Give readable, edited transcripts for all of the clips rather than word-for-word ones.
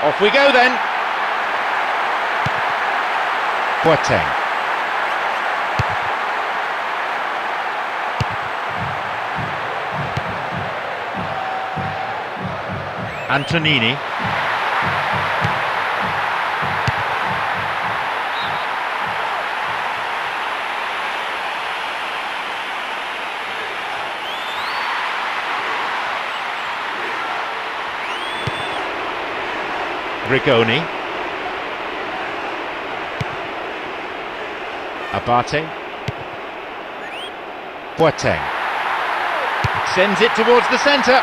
Off we go then. Boateng. Antonini. Rigoni. Abate. Boateng. Sends it towards the centre.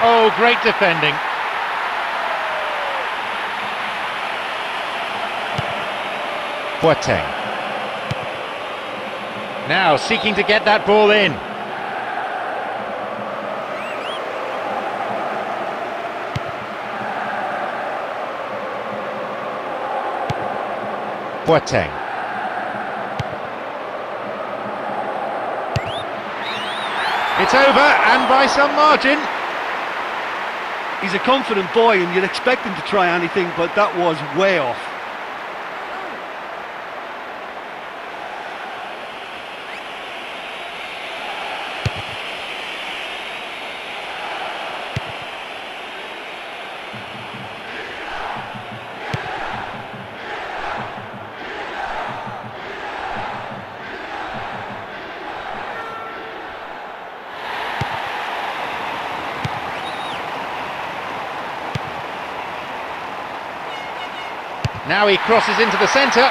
Oh, great defending. Boateng. Now seeking to get that ball in. Boateng. It's over, and by some margin. He's a confident boy and you'd expect him to try anything, but that was way off. Now he crosses into the centre.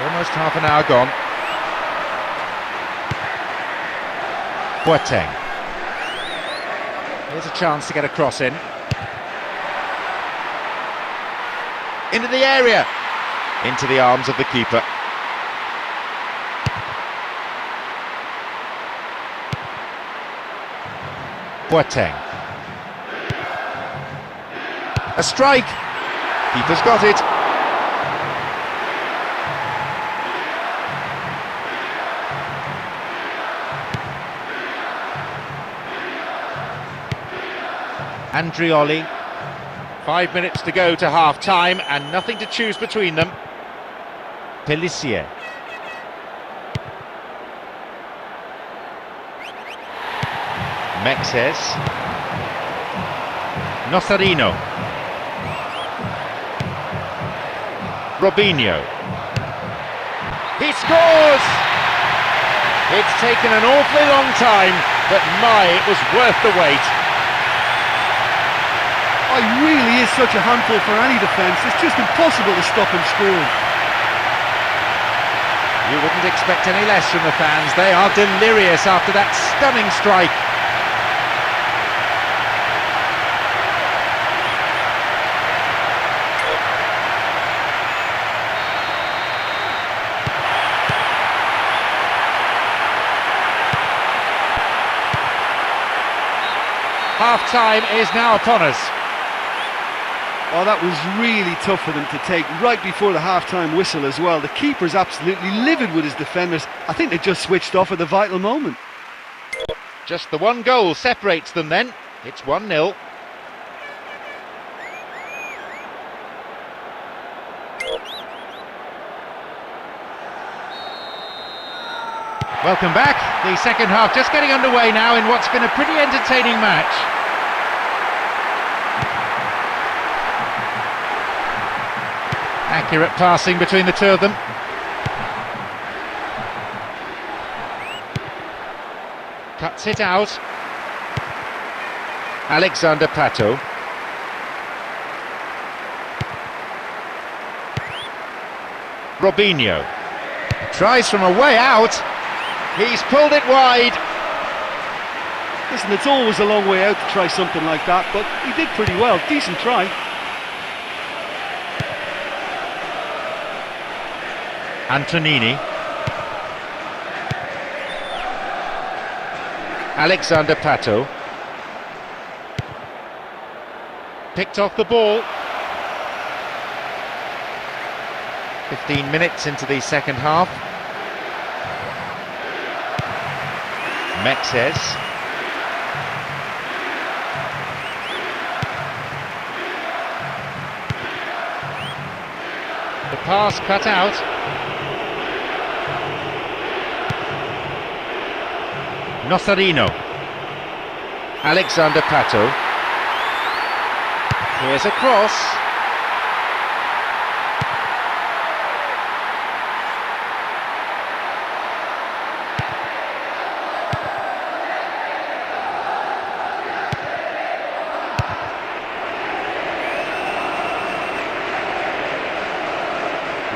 Almost half an hour gone. Boateng. Here's a chance to get a cross in. Into the area. Into the arms of the keeper. Boateng. A strike. Keeper's got it. Andrioli. 5 minutes to go to half-time and nothing to choose between them. Ppsspp. Mexes. Nocerino. Robinho. He scores! It's taken an awfully long time, but my, it was worth the wait. Oh, he really is such a handful for any defence. It's just impossible to stop him scoring. You wouldn't expect any less from the fans. They are delirious after that stunning strike. Half-time is now upon us. Oh, that was really tough for them to take right before the half-time whistle as well. The keeper's absolutely livid with his defenders. I think they just switched off at the vital moment. Just the one goal separates them then. It's 1-0. Welcome back. The second half just getting underway now in what's been a pretty entertaining match. Accurate passing between the two of them. Cuts it out. Alexander Pato. Robinho. Tries from a way out. He's pulled it wide. Listen, it's always a long way out to try something like that, but he did pretty well. Decent try. Antonini. Alexander Pato. Picked off the ball. 15 minutes into the second half. Mexes. pass cut out. Nocerino. Alexander Pato. Here's a cross.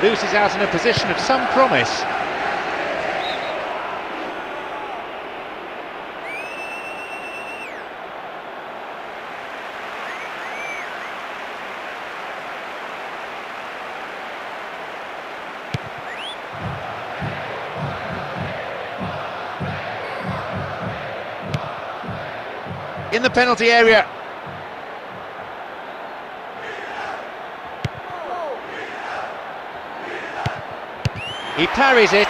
Loses out in a position of some promise. In the penalty area. He parries it.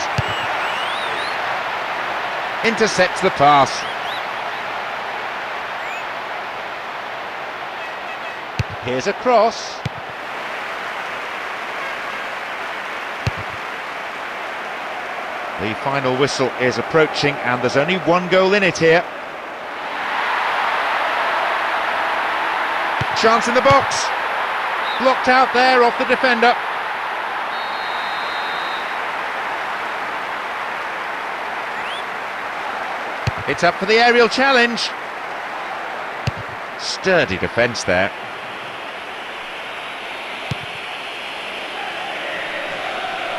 Intercepts the pass. Here's a cross. The final whistle is approaching and there's only one goal in it here. Chance in the box. Blocked out there off the defender. It's up for the aerial challenge. Sturdy defence there.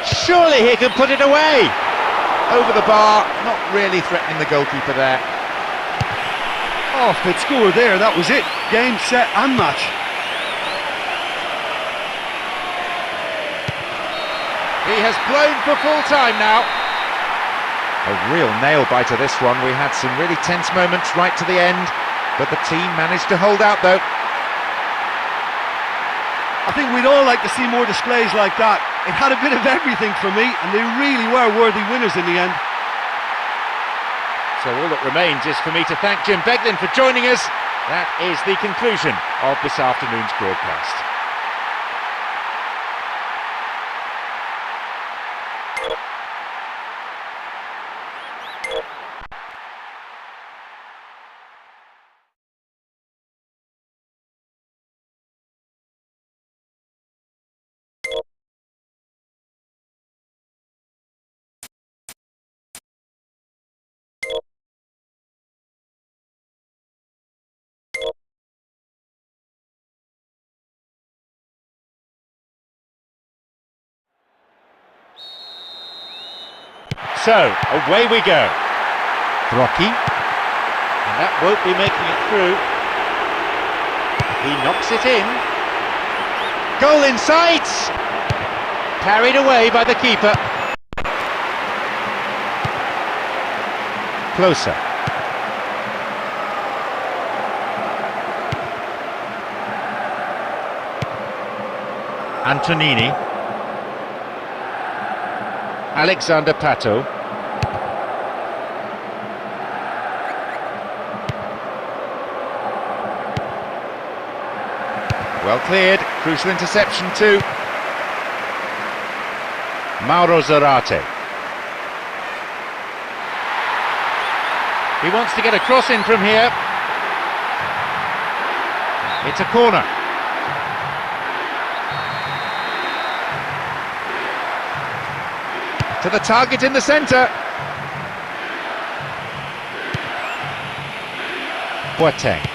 Surely he can put it away. Over the bar, not really threatening the goalkeeper there. Oh, if they'd scored there, that was it. Game, set and match. He has blown for full time now. A real nail-biter this one. We had some really tense moments right to the end, but the team managed to hold out though. I think we'd all like to see more displays like that. It had a bit of everything for me, and they really were worthy winners in the end. So all that remains is for me to thank Jim Beglin for joining us. That is the conclusion of this afternoon's broadcast. So, away we go. Brockie. And that won't be making it through. He knocks it in. Goal in sight! Carried away by the keeper. Closer. Antonini. Alexander Pato. Well cleared, crucial interception too. Mauro Zarate. He wants to get a cross in from here. It's a corner. To the target in the centre. Boateng.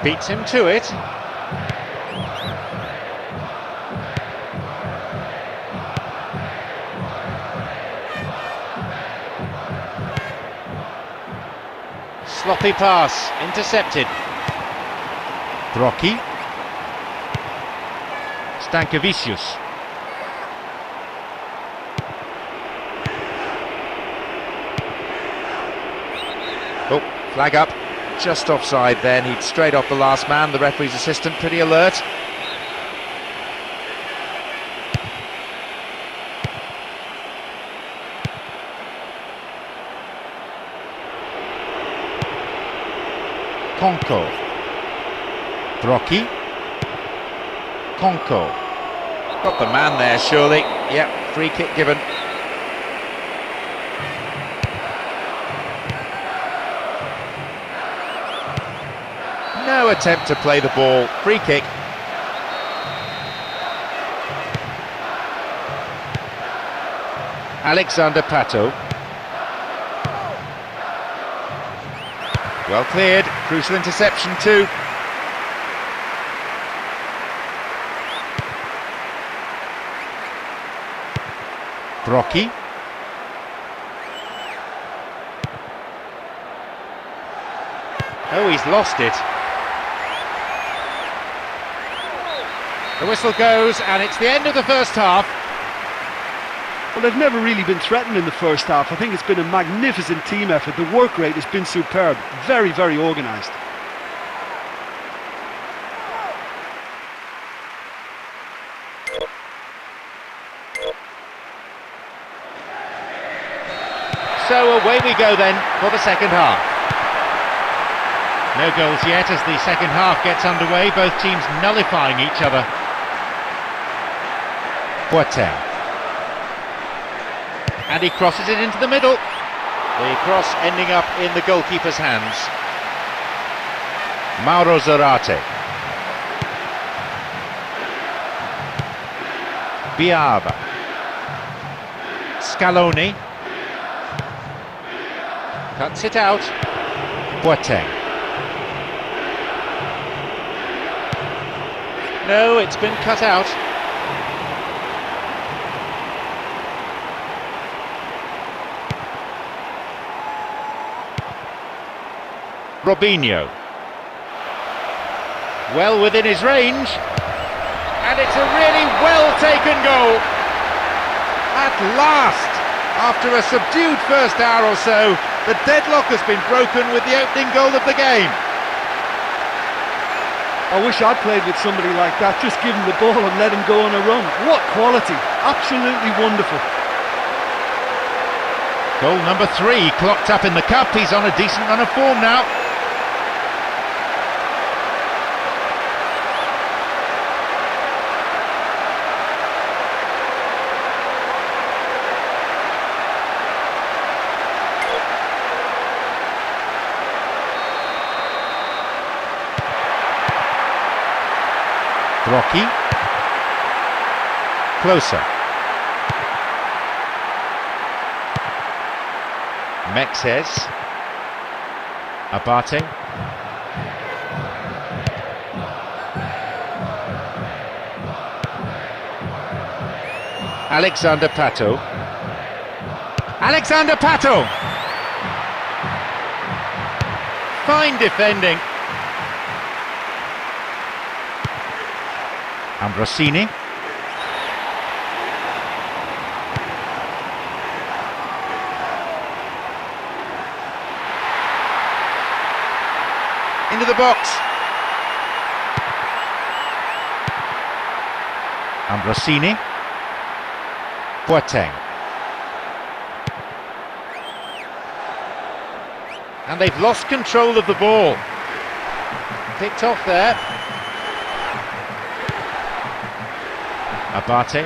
Beats him to it. Sloppy pass, intercepted. Brockie. Stankevicius. Oh, flag up. Just offside then, he'd straight off the last man, the referee's assistant pretty alert. Konko. Brocchi. Konko. Got the man there, surely. Yep, free kick given. No attempt to play the ball. Free kick. Alexander Pato. Well cleared. Crucial interception too. Brocchi. Oh, he's lost it. The whistle goes, and it's the end of the first half. Well, they've never really been threatened in the first half. I think it's been a magnificent team effort. The work rate has been superb. Very, very organised. So away we go then for the second half. No goals yet as the second half gets underway, both teams nullifying each other. Boateng. And he crosses it into the middle. The cross ending up in the goalkeeper's hands. Mauro Zarate. Biava. Scaloni. Cuts it out. Boateng. No, it's been cut out. Robinho. Well within his range. And it's a really well-taken goal. At last, after a subdued first hour or so, the deadlock has been broken with the opening goal of the game. I wish I'd played with somebody like that. Just give him the ball and let him go on a run. What quality. Absolutely wonderful. Goal number 3 clocked up in the cup. He's on a decent run of form now. Brocchi. Closer. Mexes. Abate. Alexander Pato. Alexander Pato! Fine defending. Ambrosini. Into the box. Ambrosini. Boateng. And they've lost control of the ball. Picked off there. Abate.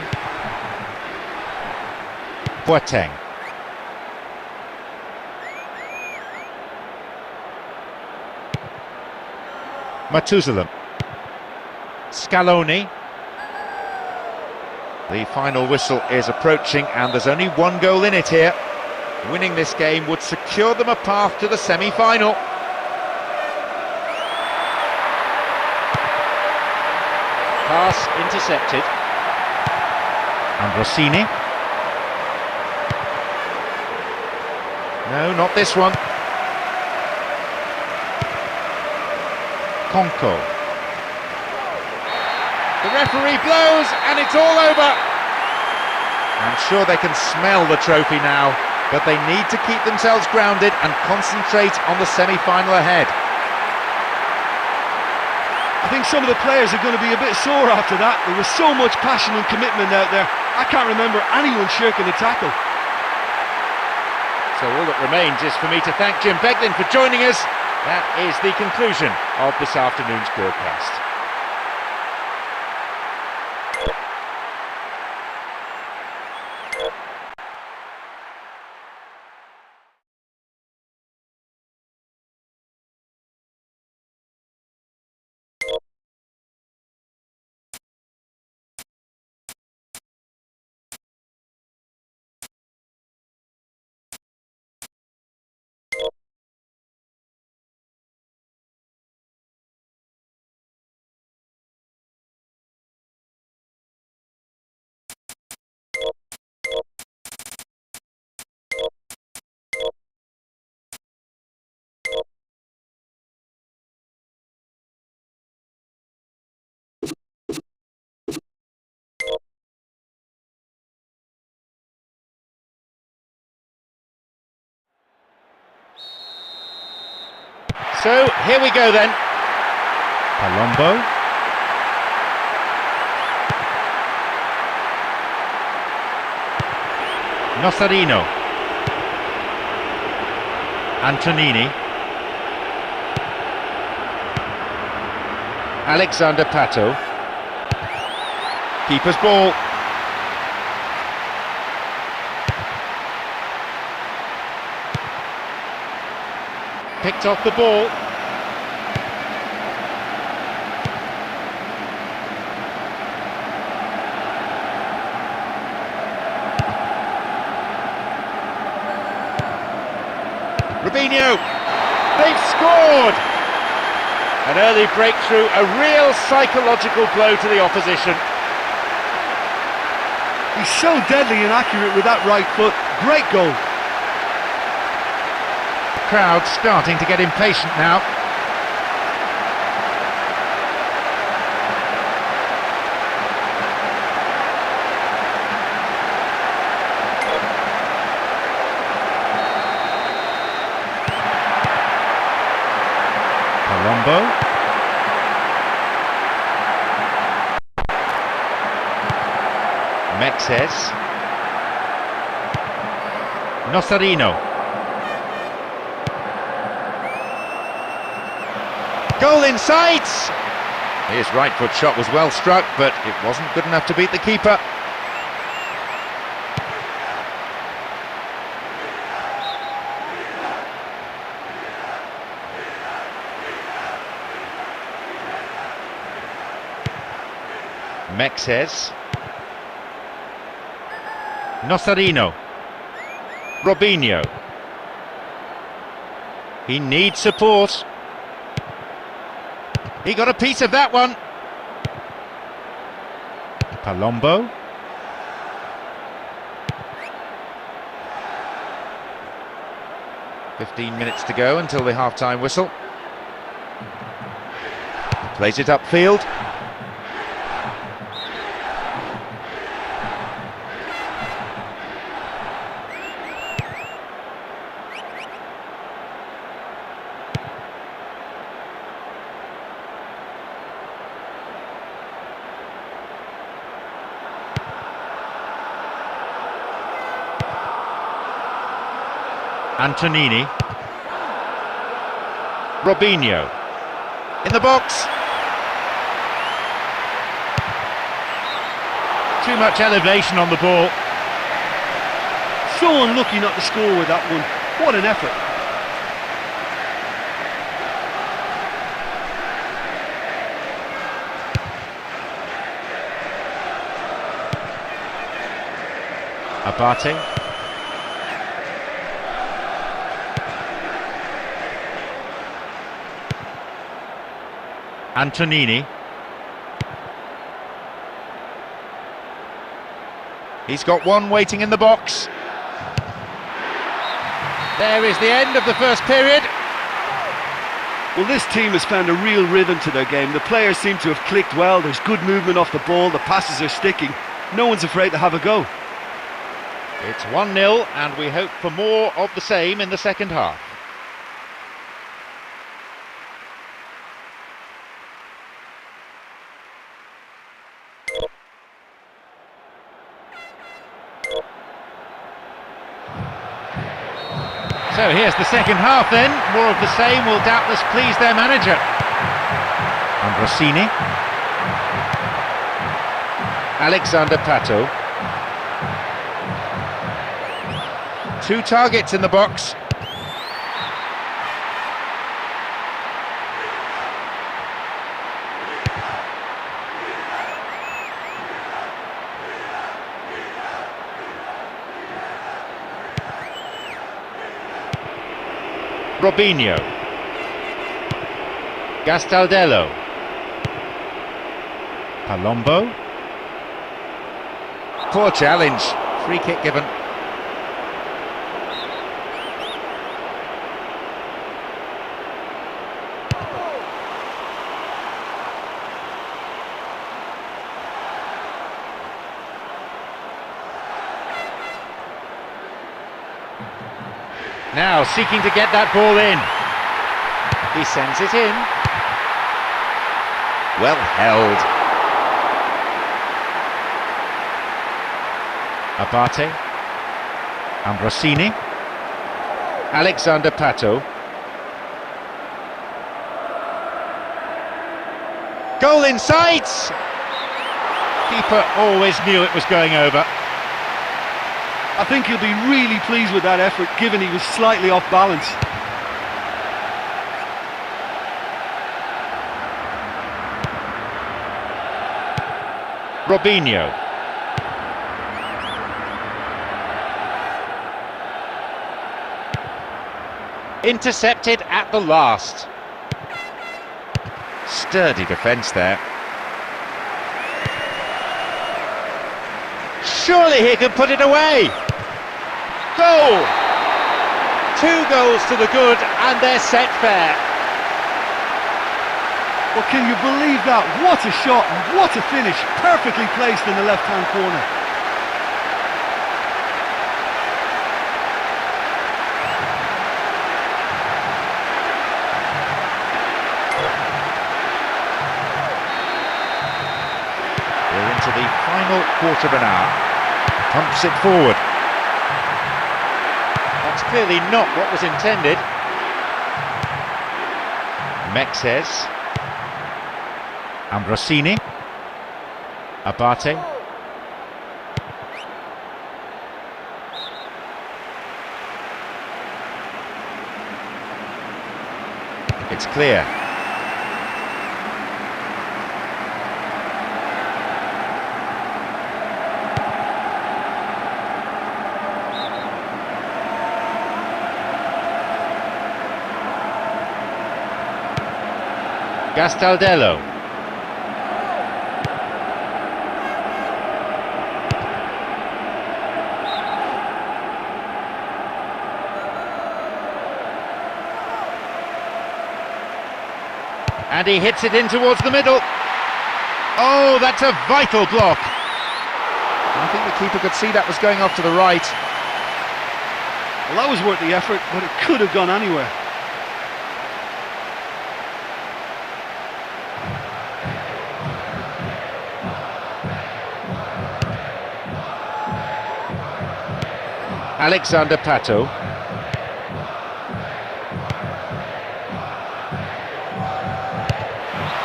Boateng. Matusalem. Scaloni. The final whistle is approaching and there's only one goal in it here. Winning this game would secure them a path to the semi-final. Pass intercepted. Ambrosini. No, not this one. Konko. The referee blows and it's all over. I'm sure they can smell the trophy now, but they need to keep themselves grounded and concentrate on the semi-final ahead. I think some of the players are going to be a bit sore after that. There was so much passion and commitment out there. I can't remember anyone shirking a tackle. So all that remains is for me to thank Jim Beglin for joining us. That is the conclusion of this afternoon's broadcast. So, here we go then. Palombo. Nocerino. Antonini. Alexander Pato. Keeper's ball. Picked off the ball. Robinho. They've scored! An early breakthrough, a real psychological blow to the opposition. He's so deadly and accurate with that right foot. Great goal. Crowd starting to get impatient now. Palombo. Mexes. Nocerino. Goal in sight! His right foot shot was well struck, but it wasn't good enough to beat the keeper. Mexes. Nocerino. Robinho. He needs support. He got a piece of that one. Palombo. "15 minutes to go until the half-time whistle. Plays it upfield. Antonini. Robinho. In the box. Too much elevation on the ball. So unlucky not to score with that one. What an effort. Abate. Antonini. He's got one waiting in the box. There is the end of the first period. Well, this team has found a real rhythm to their game. The players seem to have clicked well. There's good movement off the ball. The passes are sticking. No one's afraid to have a go. It's 1-0 and we hope for more of the same in the second half. So here's the second half then. More of the same will doubtless please their manager. Ambrosini. Alexander Pato. 2 targets in the box. Robinho. Gastaldello. Palombo. Poor challenge. Free kick given. Now seeking to get that ball in. He sends it in. Well held. Abate. Ambrosini. Alexander Pato. Goal in sight! Keeper always knew it was going over. I think he'll be really pleased with that effort, given he was slightly off balance. Robinho. Intercepted at the last. Sturdy defence there. Surely he can put it away! Goal! 2 goals to the good, and they're set fair. Well, can you believe that? What a shot and what a finish! Perfectly placed in the left-hand corner. We're into the final quarter of an hour. Pumps it forward. That's clearly not what was intended. Mexes. Ambrosini. Abate. It's clear. Gastaldello. And he hits it in towards the middle. Oh, that's a vital block. I think the keeper could see that was going off to the right. Well, that was worth the effort, but it could have gone anywhere. Alexander Pato.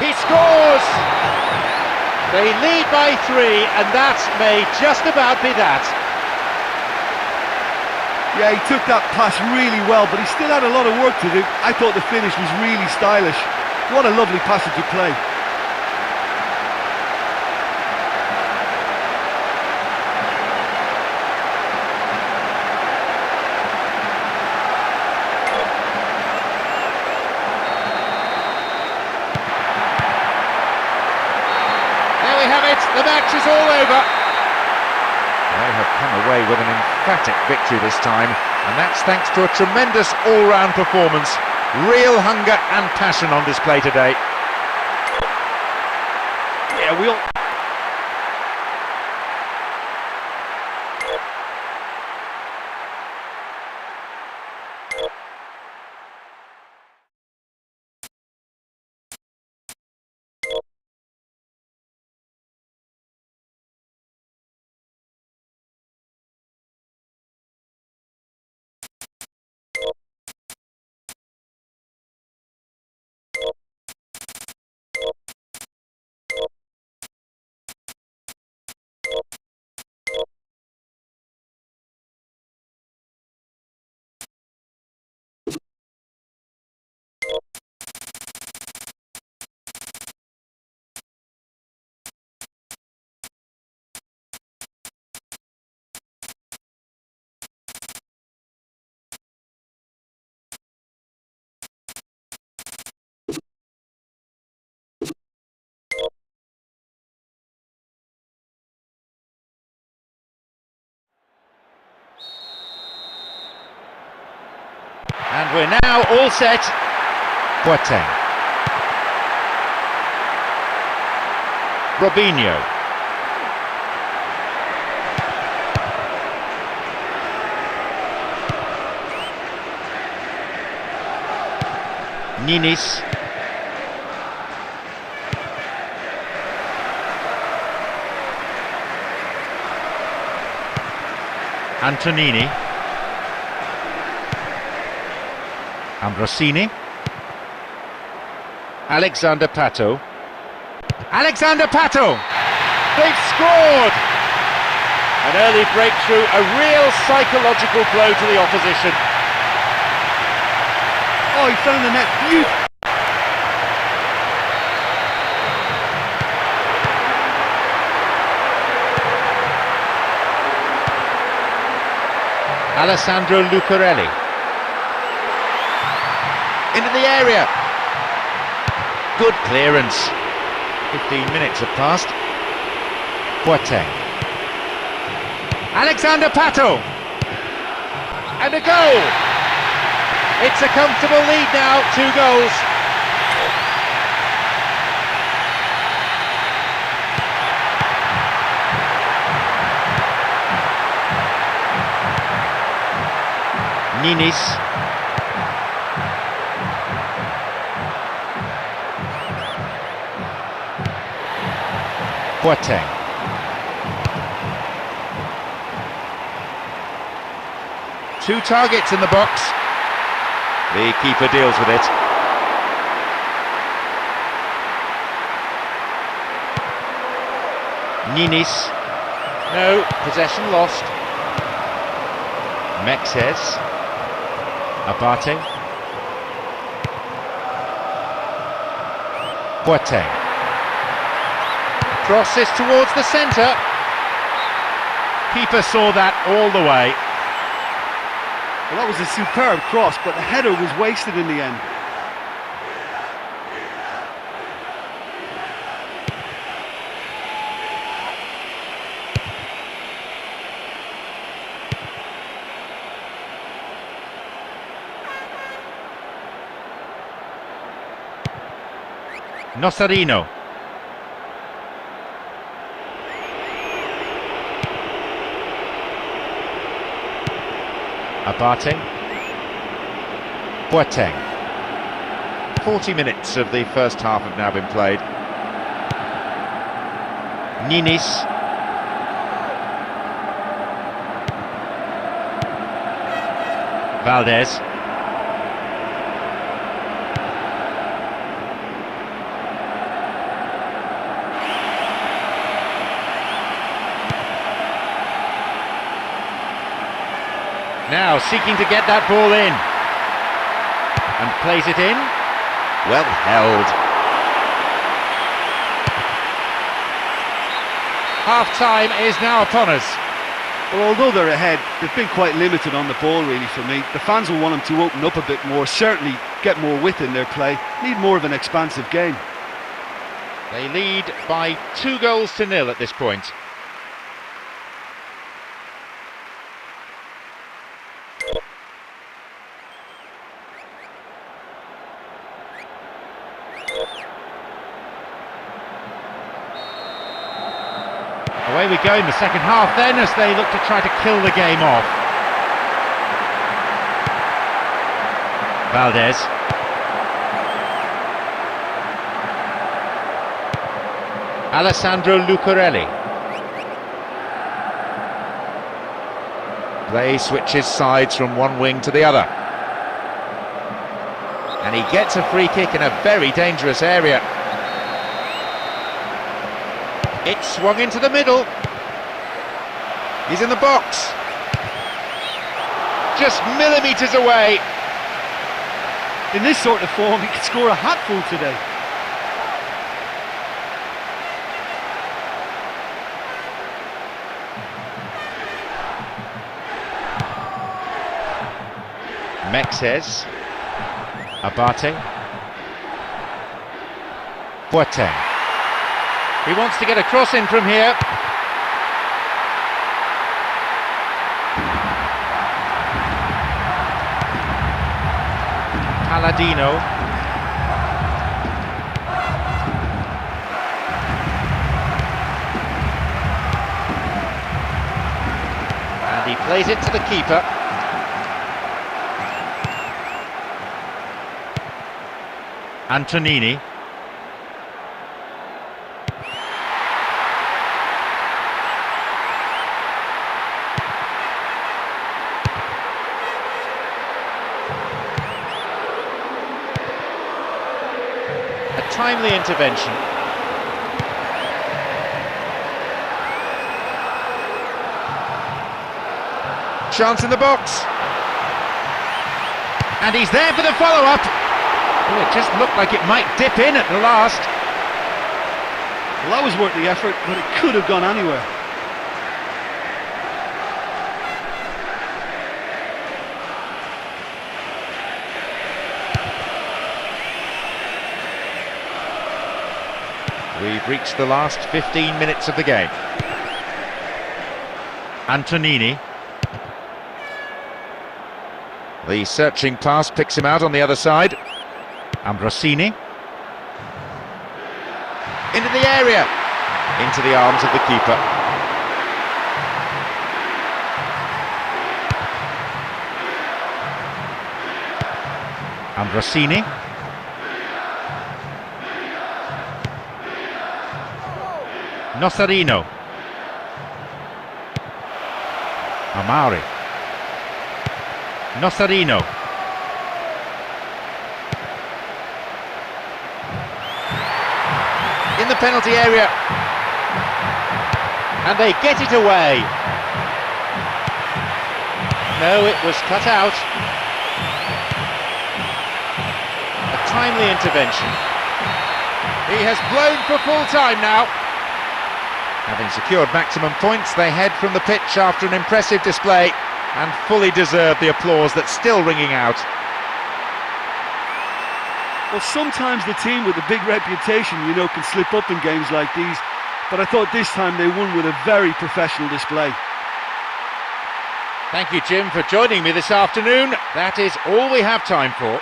He scores! They lead by 3, and that may just about be that. Yeah, he took that pass really well, but he still had a lot of work to do. I thought the finish was really stylish. What a lovely passage of play. The match is all over. They have come away with an emphatic victory this time, and that's thanks to a tremendous all-round performance. Real hunger and passion on display today. Yeah, we all... we're now all set. Boateng. Robinho. Ninis. Antonini. Ambrosini. Alexander Pato. Alexander Pato! They've scored! An early breakthrough, a real psychological blow to the opposition. Oh, he found the net beautiful. Alessandro Lucarelli. Into the area. Good clearance. 15 minutes have passed. Boateng. Alexander Pato. And a goal. It's a comfortable lead now, 2 goals. Ninis. Boateng. Two targets in the box. The keeper deals with it. Ninis. No, possession lost. Mexes. Abate. Boateng. Crosses towards the centre. Keeper saw that all the way. Well, that was a superb cross, but the header was wasted in the end. Nocerino. Abate. Boateng. 40 minutes of the first half have now been played. Ninis. Valdez. Now seeking to get that ball in. And plays it in. Well held. Half-time is now upon us. Well, although they're ahead, they've been quite limited on the ball really for me. The fans will want them to open up a bit more, certainly get more width in their play, need more of an expansive game. They lead by 2 goals to 0 at this point. Away we go in the second half then, as they look to try to kill the game off. Valdez. Alessandro Lucarelli. Play switches sides from one wing to the other. And he gets a free kick in a very dangerous area. It's swung into the middle. He's in the box. Just millimetres away. In this sort of form, he could score a hatful today. Mexes. Abate. Boateng. He wants to get a cross in from here. Paladino. And he plays it to the keeper. Antonini. A timely intervention. Chance in the box. And he's there for the follow-up. Oh, it just looked like it might dip in at the last. Well, that was worth the effort, but it could have gone anywhere. We've reached the last 15 minutes of the game. Antonini. The searching pass picks him out on the other side. Ambrosini. Into the area. Into the arms of the keeper. Ambrosini. Nocerino. Amari. Nocerino. In the penalty area. And they get it away. No, it was cut out. A timely intervention. He has blown for full time now. Having secured maximum points, they head from the pitch after an impressive display and fully deserve the applause that's still ringing out. Well, sometimes the team with a big reputation, can slip up in games like these, but I thought this time they won with a very professional display. Thank you, Jim, for joining me this afternoon. That is all we have time for.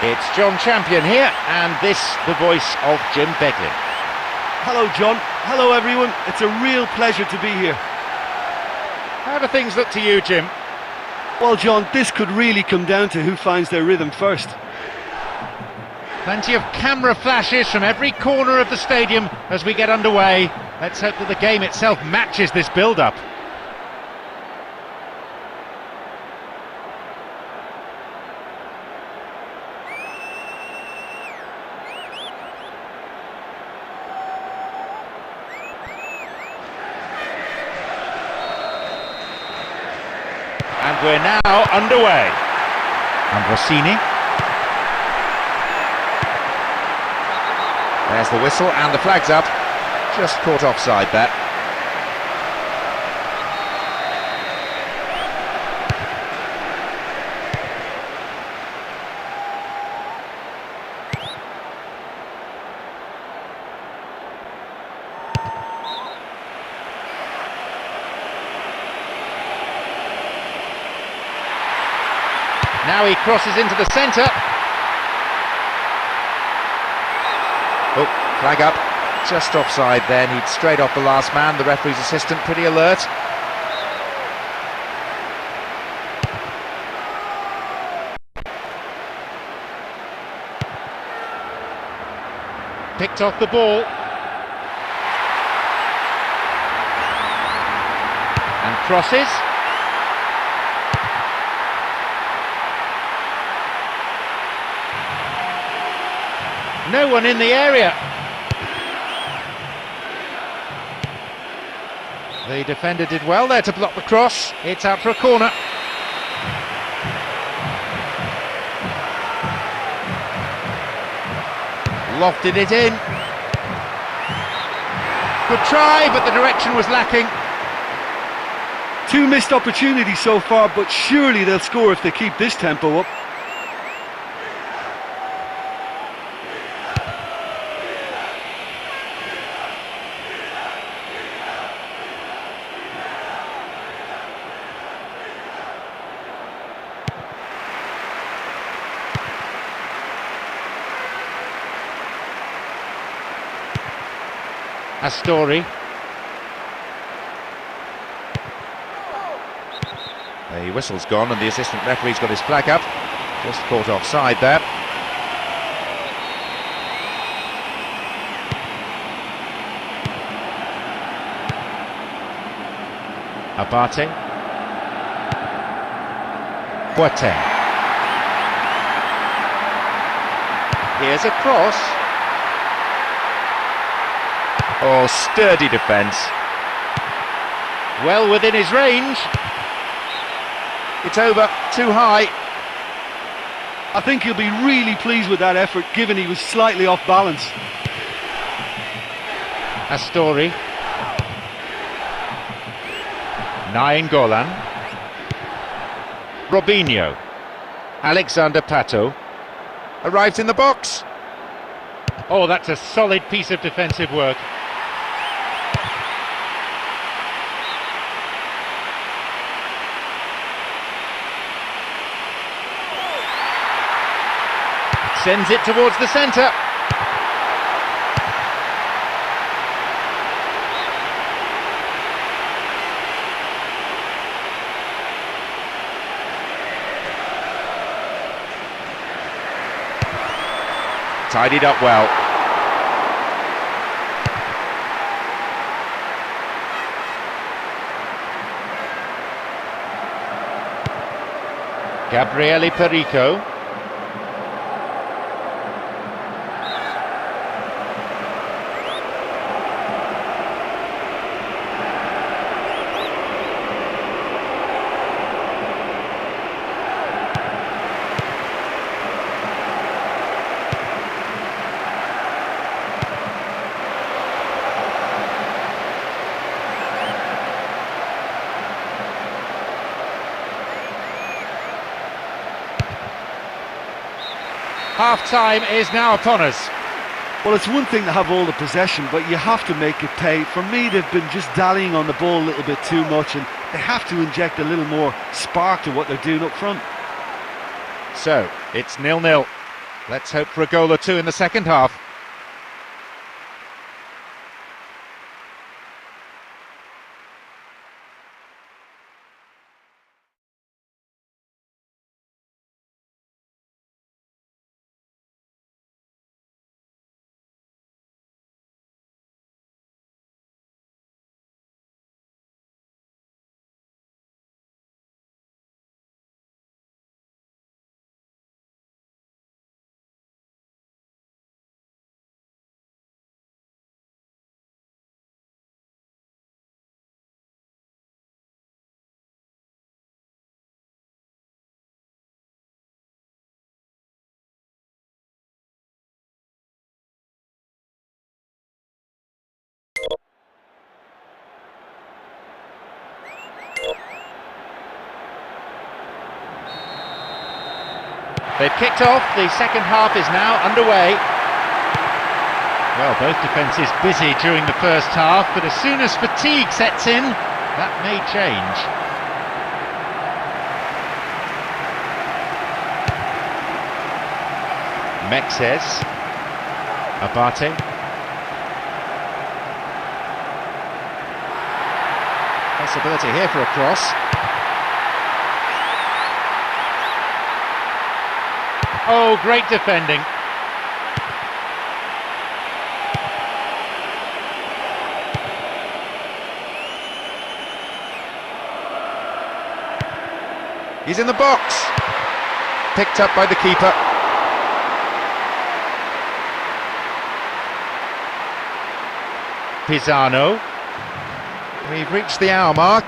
It's John Champion here, and this, the voice of Jim Beglin. Hello, John. Hello, everyone. It's a real pleasure to be here. How do things look to you, Jim? Well, John, this could really come down to who finds their rhythm first. Plenty of camera flashes from every corner of the stadium as we get underway. Let's hope that the game itself matches this build-up. And we're now underway. And Rossini. There's the whistle and the flag's up. Just caught offside there. Now he crosses into the centre. Oh, flag up. Just offside there, needs straight off the last man. The referee's assistant pretty alert. Picked off the ball. And crosses. No one in the area. The defender did well there to block the cross. It's out for a corner. Lofted it in. Good try, but the direction was lacking. 2 missed opportunities so far, but surely they'll score if they keep this tempo up. Astori. The whistle's gone and the assistant referee's got his flag up. Just caught offside there. Abate. Boateng. Here's a cross. Oh, sturdy defence. Well within his range. It's over, too high. I think he'll be really pleased with that effort, given he was slightly off balance. Astori. Nainggolan. Robinho. Alexander Pato. Arrives in the box. Oh, that's a solid piece of defensive work. Sends it towards the centre. Tidied up well. Gabriele Perico. Half-time is now upon us. Well, it's one thing to have all the possession, but you have to make it pay. For me, they've been just dallying on the ball a little bit too much, and they have to inject a little more spark to what they're doing up front. So, it's 0-0. Let's hope for a goal or two in the second half. They've kicked off, the second half is now underway. Well, both defences busy during the first half, but as soon as fatigue sets in, that may change. Mexes, Abate. Possibility here for a cross. Oh, great defending. He's in the box. Picked up by the keeper. Pisano. We've reached the hour mark.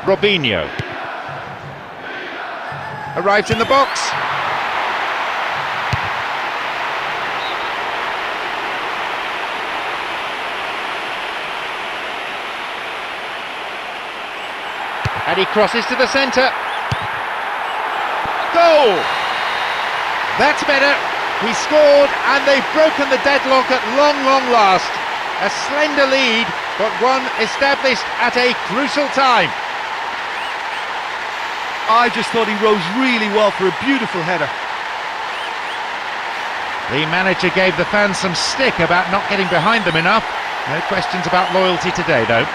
Robinho. Arrives in the box. And he crosses to the centre. Goal! That's better. He scored and they've broken the deadlock at long last. A slender lead, but one established at a crucial time. I just thought he rose really well for a beautiful header. The manager gave the fans some stick about not getting behind them enough. No questions about loyalty today, though.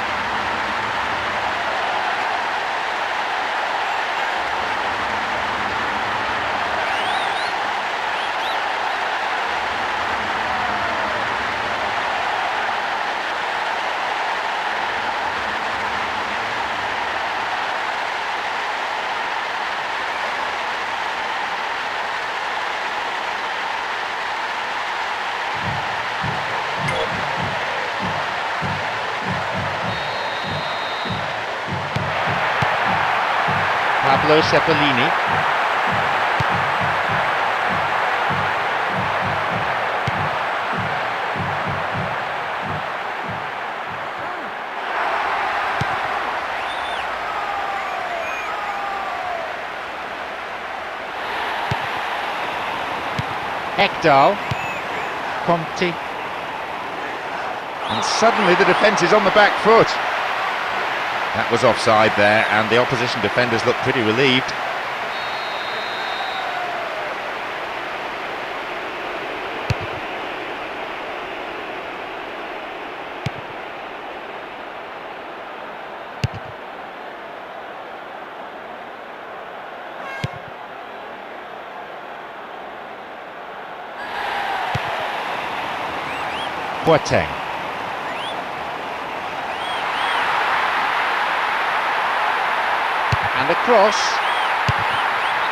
Ceppolini. Ekdal. Conti. And suddenly the defence is on the back foot. That was offside there, and the opposition defenders looked pretty relieved. Boateng. And a cross,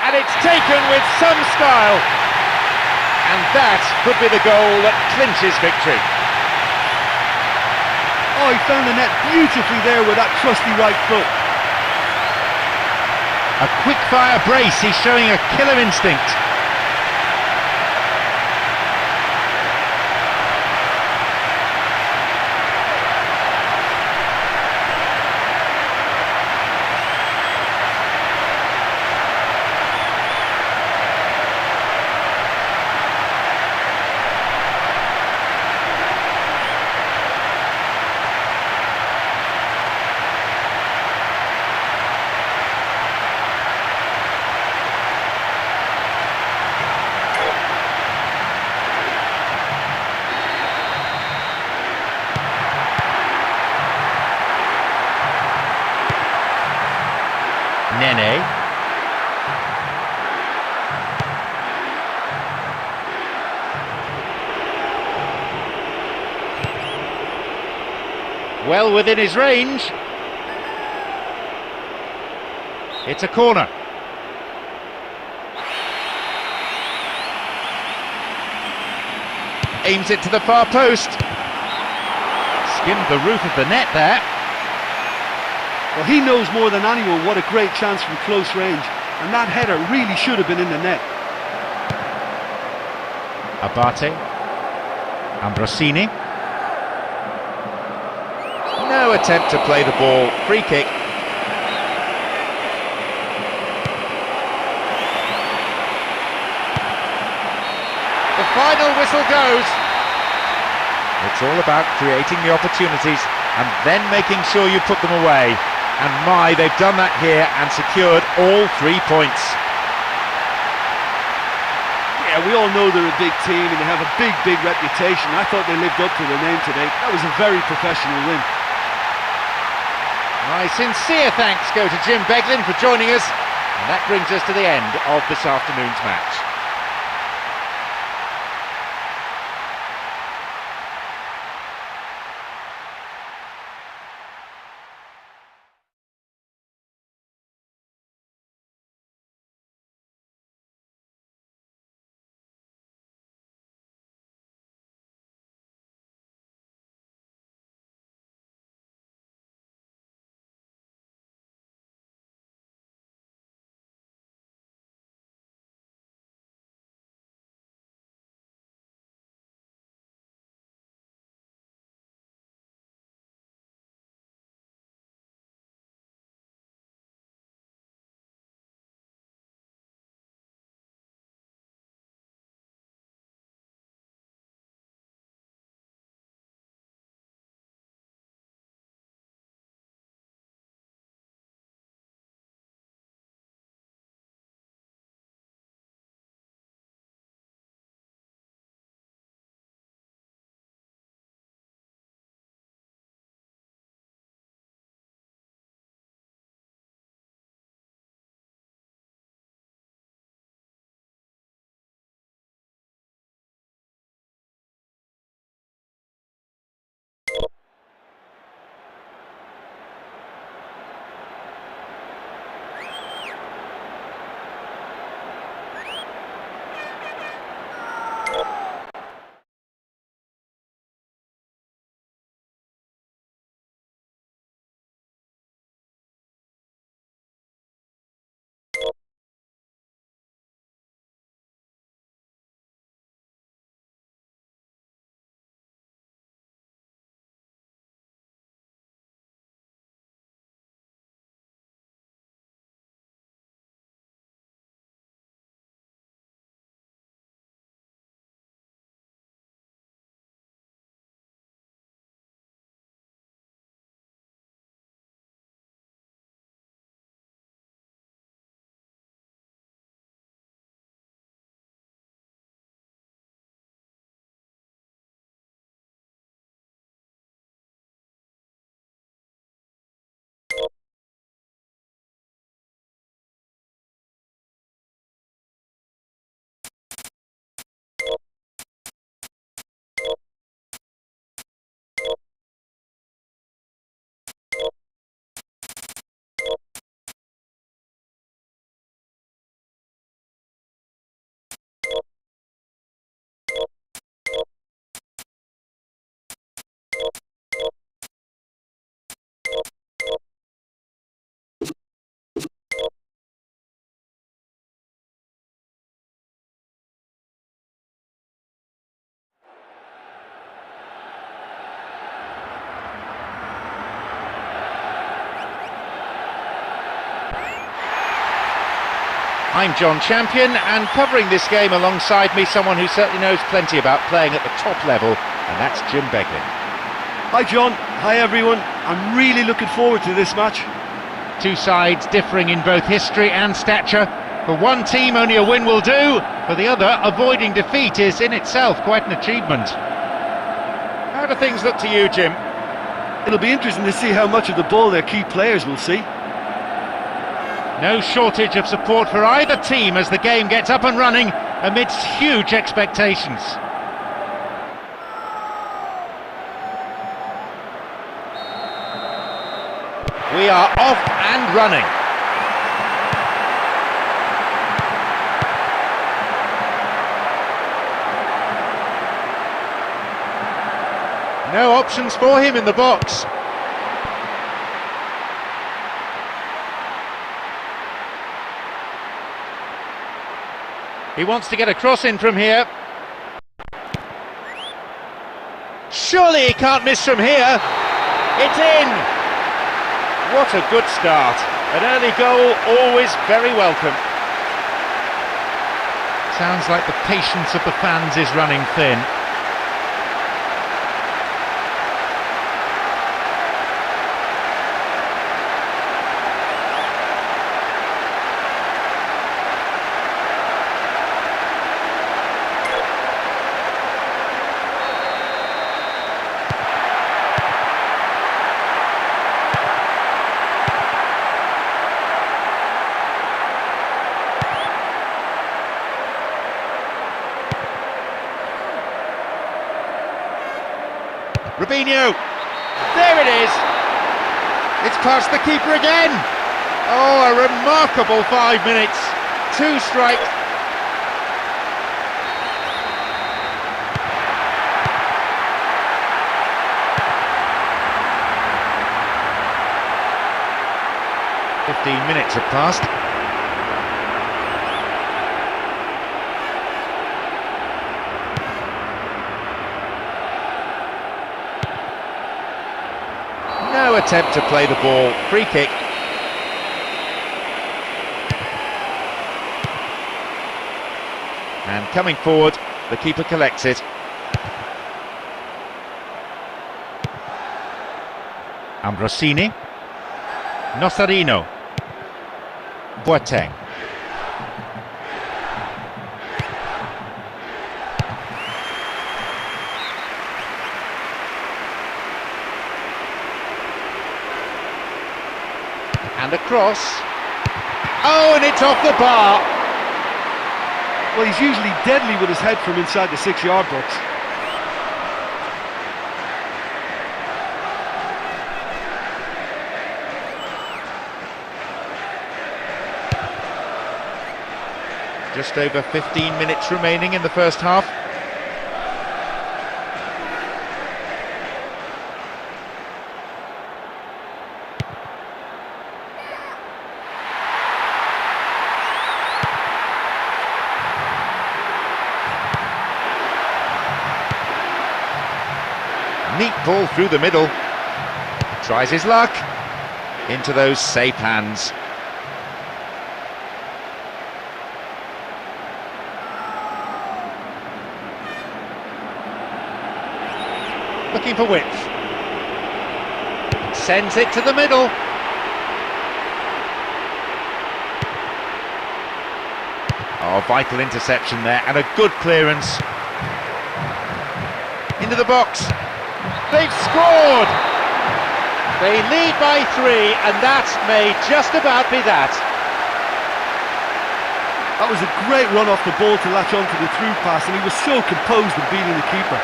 and it's taken with some style, and that could be the goal that clinches victory. Oh, he found the net beautifully there with that trusty right foot. A quick-fire brace, he's showing a killer instinct. Nene. Well within his range. It's a corner. Aims it to the far post. Skimmed the roof of the net there. Well, he knows more than anyone what a great chance from close range, and that header really should have been in the net. Abate. Ambrosini. No attempt to play the ball. Free kick. final whistle goes. It's all about creating the opportunities and then making sure you put them away. And they've done that here and secured all 3 points. Yeah, we all know they're a big team and they have a big reputation. I thought they lived up to their name today. That was a very professional win. My sincere thanks go to Jim Beglin for joining us, and that brings us to the end of this afternoon's match. I'm John Champion, and covering this game alongside me, someone who certainly knows plenty about playing at the top level, and that's Jim Beglin. Hi John, hi everyone. I'm really looking forward to this match. Two sides differing in both history and stature. For one team, only a win will do. For the other, avoiding defeat is in itself quite an achievement. How do things look to you, Jim? It'll be interesting to see how much of the ball their key players will see. No shortage of support for either team as the game gets up and running amidst huge expectations. We are off and running. No options for him in the box. He wants to get a cross in from here. Surely he can't miss from here. It's in! What a good start. An early goal, always very welcome. Sounds like the patience of the fans is running thin. Robinho, there it is, it's past the keeper again. Oh, a remarkable 5 minutes, 2 strikes. Minutes have passed. No attempt to play the ball, free kick. And coming forward, the keeper collects it. Ambrosini, Nocerino, Boateng. And a cross. Oh, and it's off the bar. Well, he's usually deadly with his head from inside the 6-yard box. Just over 15 minutes remaining in the first half. Neat ball through the middle. Tries his luck. Into those safe hands. Looking for width. Sends it to the middle. Oh, vital interception there, and a good clearance. Into the box. They've scored! They lead by 3, and that may just about be that. That was a great run off the ball to latch onto the through pass, and he was so composed in beating the keeper.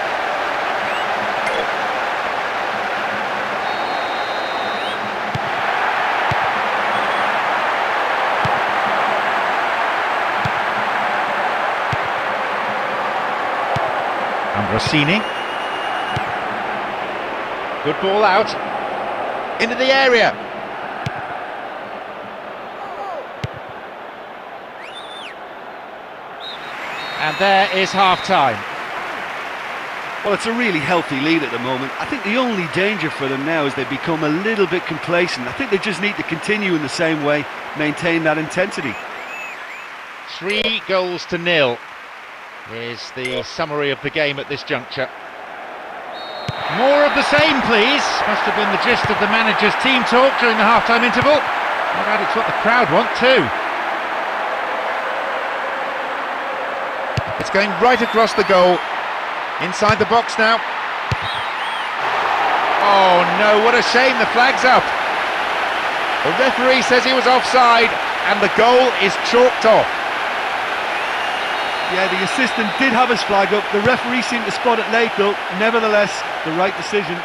Ambrosini. Good ball out. Into the area. And there is half-time. Well, it's a really healthy lead at the moment. I think the only danger for them now is they become a little bit complacent. I think they just need to continue in the same way, maintain that intensity. 3-0 is the summary of the game at this juncture. More of the same, please. Must have been the gist of the manager's team talk during the half-time interval. No doubt it's what the crowd want too. It's going right across the goal. Inside the box now. Oh no, what a shame, the flag's up. The referee says he was offside and the goal is chalked off. Yeah, the assistant did have his flag up. The referee seemed to spot it late though. Nevertheless, the right decision.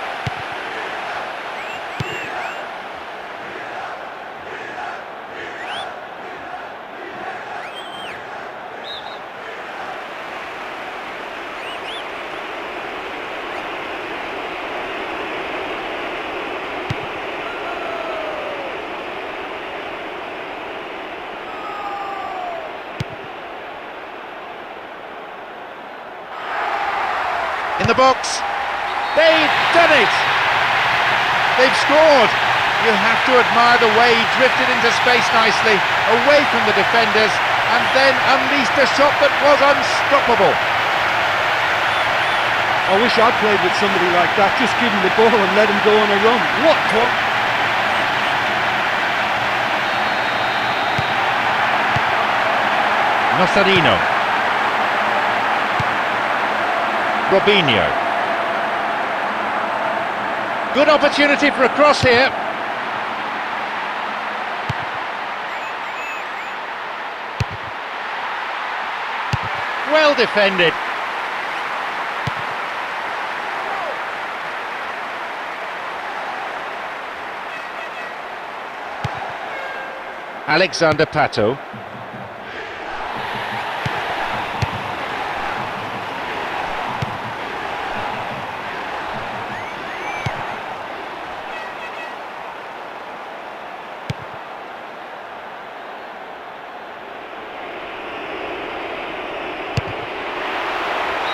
In the box, they've done it! They've scored! You have to admire the way he drifted into space nicely, away from the defenders, and then unleashed a shot that was unstoppable. I wish I played with somebody like that. Just give him the ball and let him go on a run. What talk? Nocerino. Robinho. Good opportunity for a cross here. Well defended. Alexander Pato.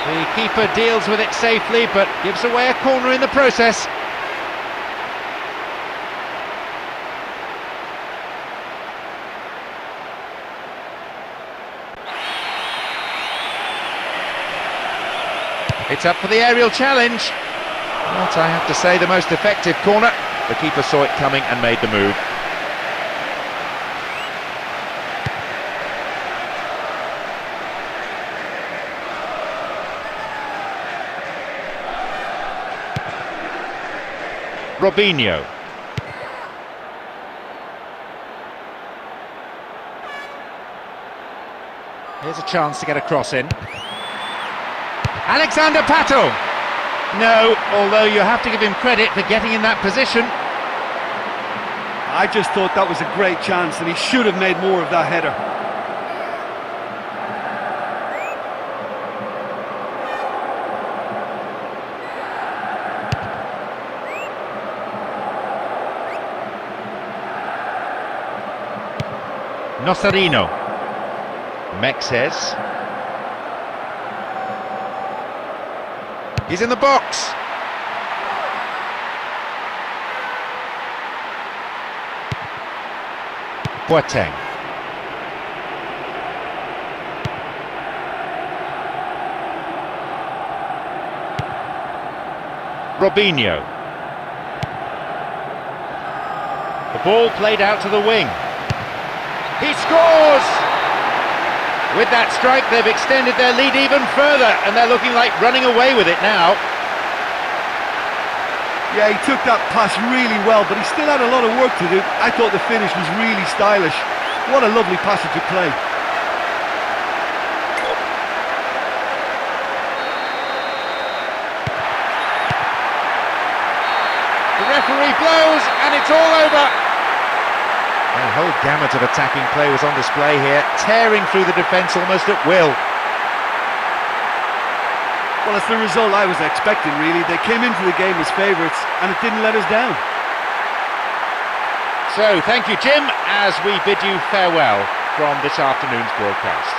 The keeper deals with it safely, but gives away a corner in the process. It's up for the aerial challenge. Not, I have to say, the most effective corner. The keeper saw it coming and made the move. Robinho. Here's a chance to get a cross in. Alexander Pato. No, although you have to give him credit for getting in that position. I just thought that was a great chance and he should have made more of that header. Nocerino. Mexes. He's in the box. Boateng. Robinho. The ball played out to the wing. He scores! With that strike, they've extended their lead even further, and they're looking like running away with it now. Yeah, he took that pass really well, but he still had a lot of work to do. I thought the finish was really stylish. What a lovely passage of play. The referee blows, and it's all over. A whole gamut of attacking play was on display here, tearing through the defence almost at will. Well, it's the result I was expecting, really. They came into the game as favourites, and it didn't let us down. So, thank you, Jim, as we bid you farewell from this afternoon's broadcast.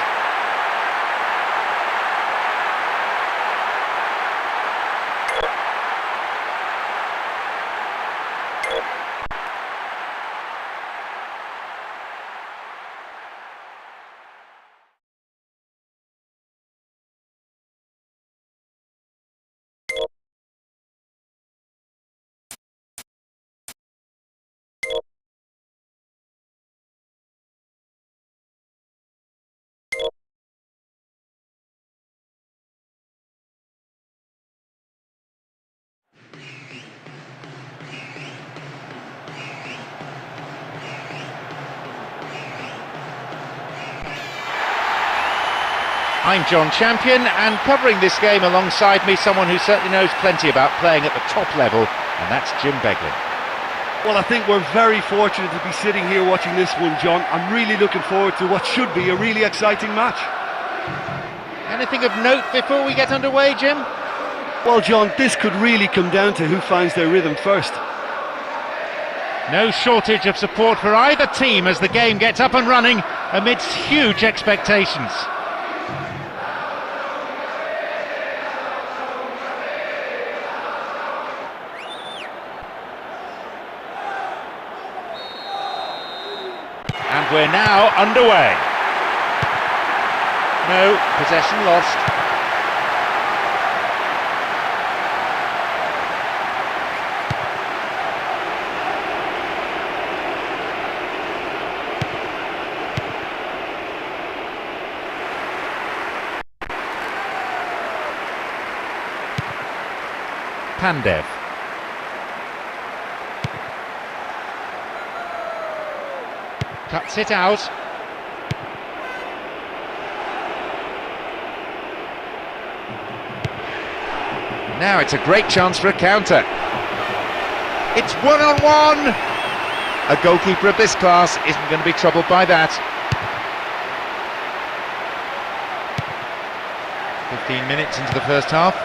I'm John Champion, and covering this game alongside me, someone who certainly knows plenty about playing at the top level, and that's Jim Beglin. Well, I think we're very fortunate to be sitting here watching this one, John. I'm really looking forward to what should be a really exciting match. Anything of note before we get underway, Jim? Well, John, this could really come down to who finds their rhythm first. No shortage of support for either team as the game gets up and running amidst huge expectations. And we're now underway. No, possession lost. Pandev. Cuts it out. Now it's a great chance for a counter. It's one-on-one! A goalkeeper of this class isn't going to be troubled by that. 15 minutes into the first half.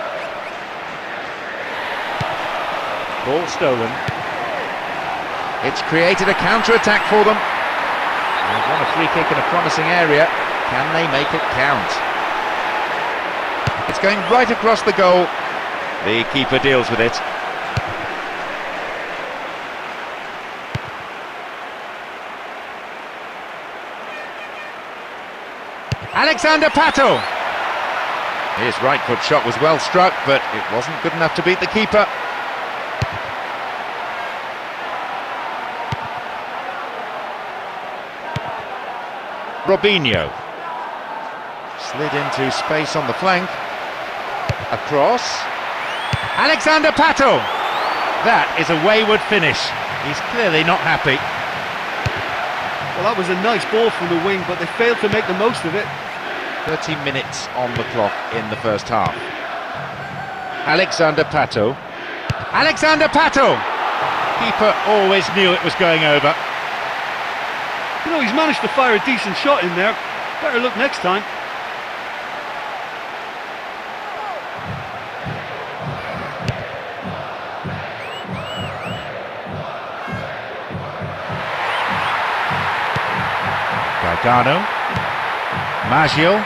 Ball stolen. It's created a counter-attack for them. They've won a free kick in a promising area. Can they make it count? It's going right across the goal. The keeper deals with it. Alexander Pato. His right foot shot was well struck, but it wasn't good enough to beat the keeper. Robinho. Slid into space on the flank. Across. Alexander Pato. That is a wayward finish. He's clearly not happy. Well, that was a nice ball from the wing, but they failed to make the most of it. 30 minutes on the clock in the first half. Alexander Pato. Alexander Pato! Keeper always knew it was going over. You know, he's managed to fire a decent shot in there. Better look next time. Gargano. Maggio.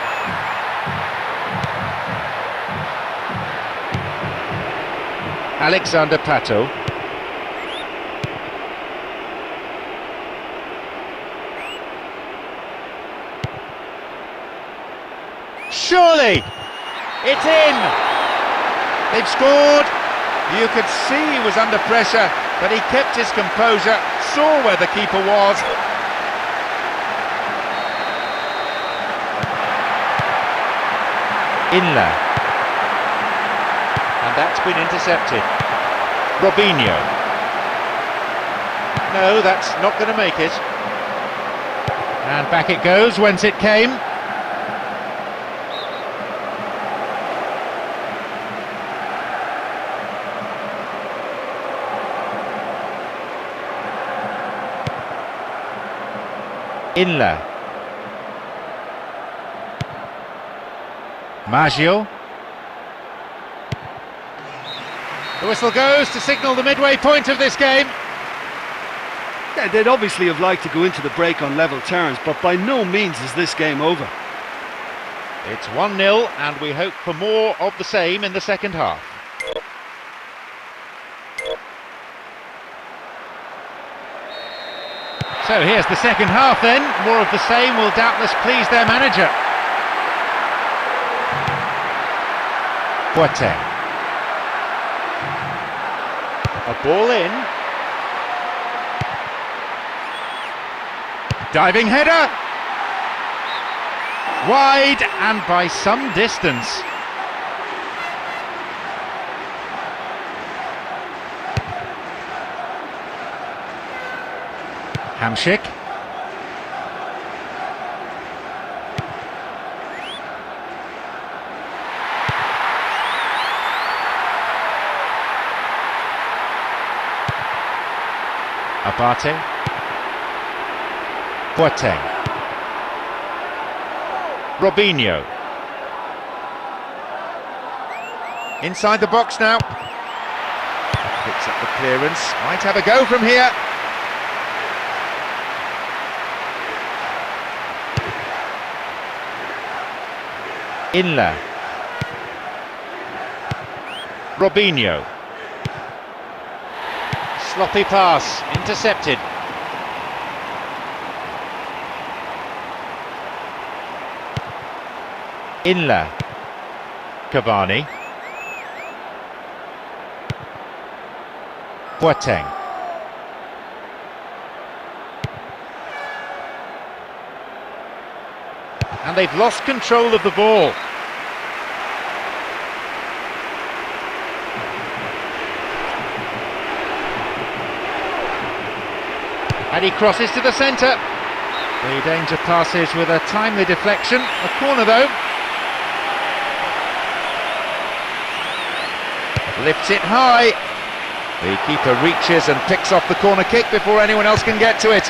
Alexander Pato. Surely! It's in! They've scored! You could see he was under pressure, but he kept his composure, saw where the keeper was. Inla. And that's been intercepted. Robinho. No, that's not going to make it. And back it goes, whence it came. Inla. Maggio. The whistle goes to signal the midway point of this game. Yeah, they'd obviously have liked to go into the break on level terms, but by no means is this game over. It's 1-0 and we hope for more of the same in the second half. So here's the second half then. More of the same will doubtless please their manager. Boateng. A ball in. Diving header. Wide and by some distance. Hamšík. Abate. Boateng. Robinho. Inside the box now. Picks up the clearance. Might have a go from here. Inla. Robinho. Sloppy pass, intercepted. Inla. Cavani. Boateng. And they've lost control of the ball. And he crosses to the centre. The danger passes with a timely deflection. A corner though. Lifts it high. The keeper reaches and picks off the corner kick before anyone else can get to it.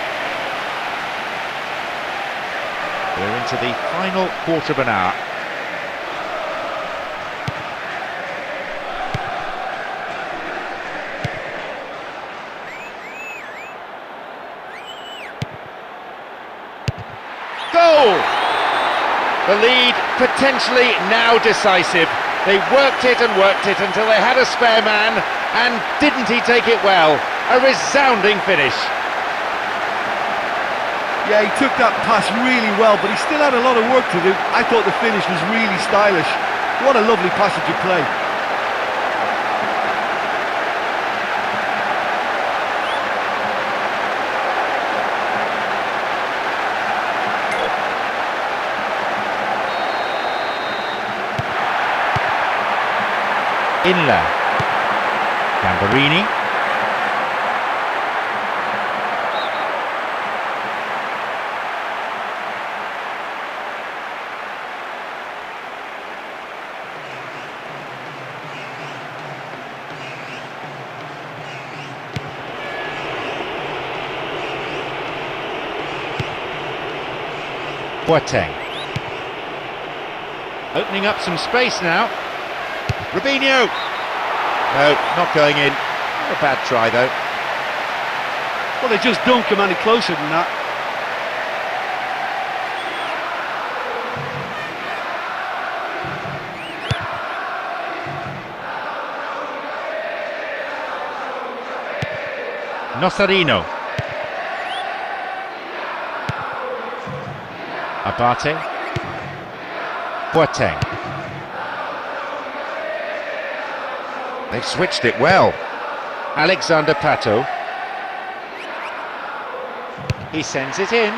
We're into the final quarter of an hour. Goal! The lead potentially now decisive. They worked it until they had a spare man, and didn't he take it well? A resounding finish. Yeah, he took that pass really well, but he still had a lot of work to do. I thought the finish was really stylish. What a lovely passage of play. Inla. Gambarini. Boateng. Opening up some space now. Robinho! No, not going in. Not a bad try though. Well, they just don't come any closer than that. Nosarino. Abate. Boateng. They've switched it well. Alexander Pato. He sends it in.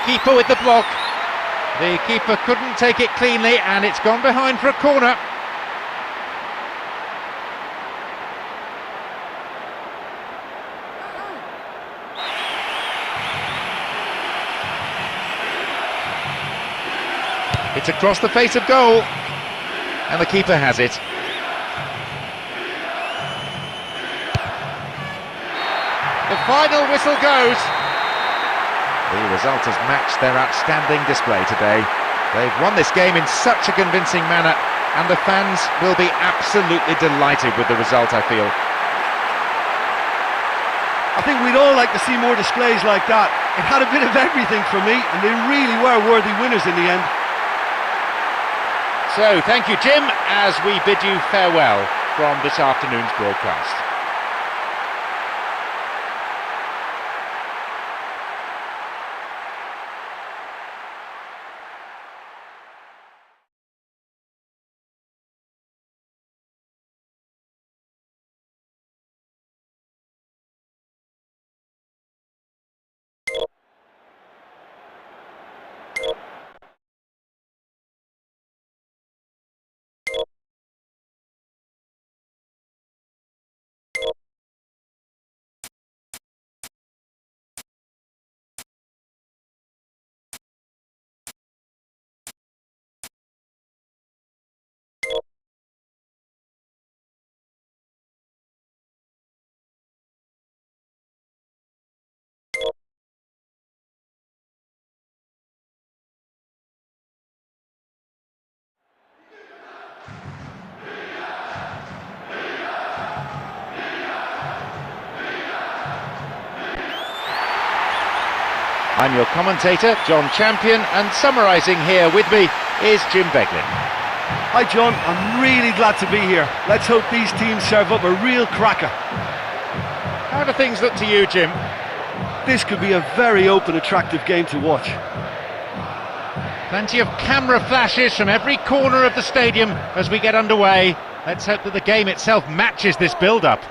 Keeper with the block. The keeper couldn't take it cleanly, and it's gone behind for a corner. It's across the face of goal. And the keeper has it. The final whistle goes. The result has matched their outstanding display today. They've won this game in such a convincing manner, and the fans will be absolutely delighted with the result, I feel. I think we'd all like to see more displays like that. It had a bit of everything for me, and they really were worthy winners in the end. So, thank you, Jim, as we bid you farewell from this afternoon's broadcast. I'm your commentator, John Champion, and summarising here with me is Jim Beglin. Hi John, I'm really glad to be here. Let's hope these teams serve up a real cracker. How do things look to you, Jim? This could be a very open, attractive game to watch. Plenty of camera flashes from every corner of the stadium as we get underway. Let's hope that the game itself matches this build-up.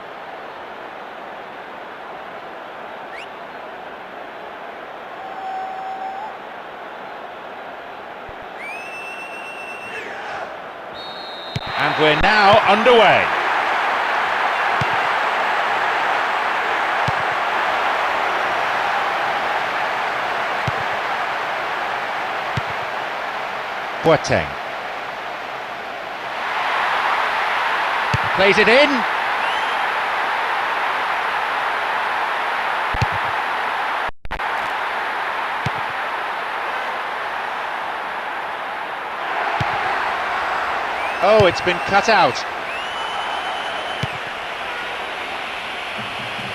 And we're now underway. Boateng plays it in. Oh, it's been cut out.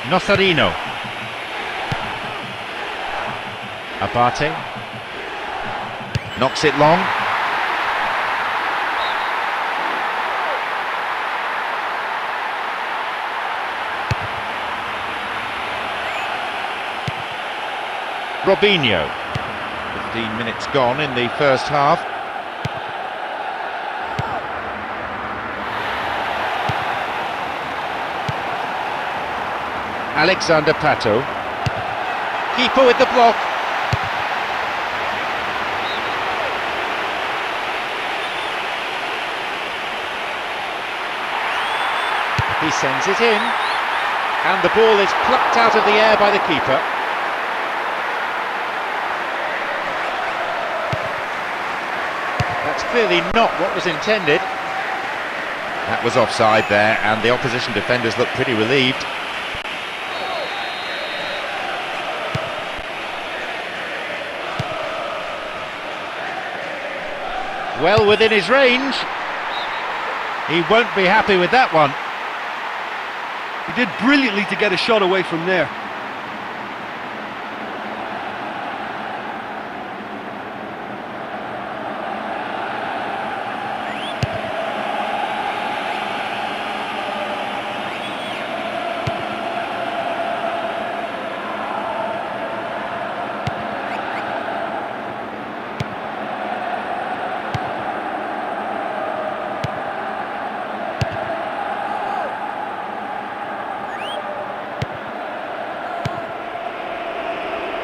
Nosarino. Abate knocks it long. Robinho. 15 minutes gone in the first half. Alexander Pato. Keeper with the block. He sends it in. And the ball is plucked out of the air by the keeper. That's clearly not what was intended. That was offside there, and the opposition defenders look pretty relieved. Well within his range. He won't be happy with that one. He did brilliantly to get a shot away from there.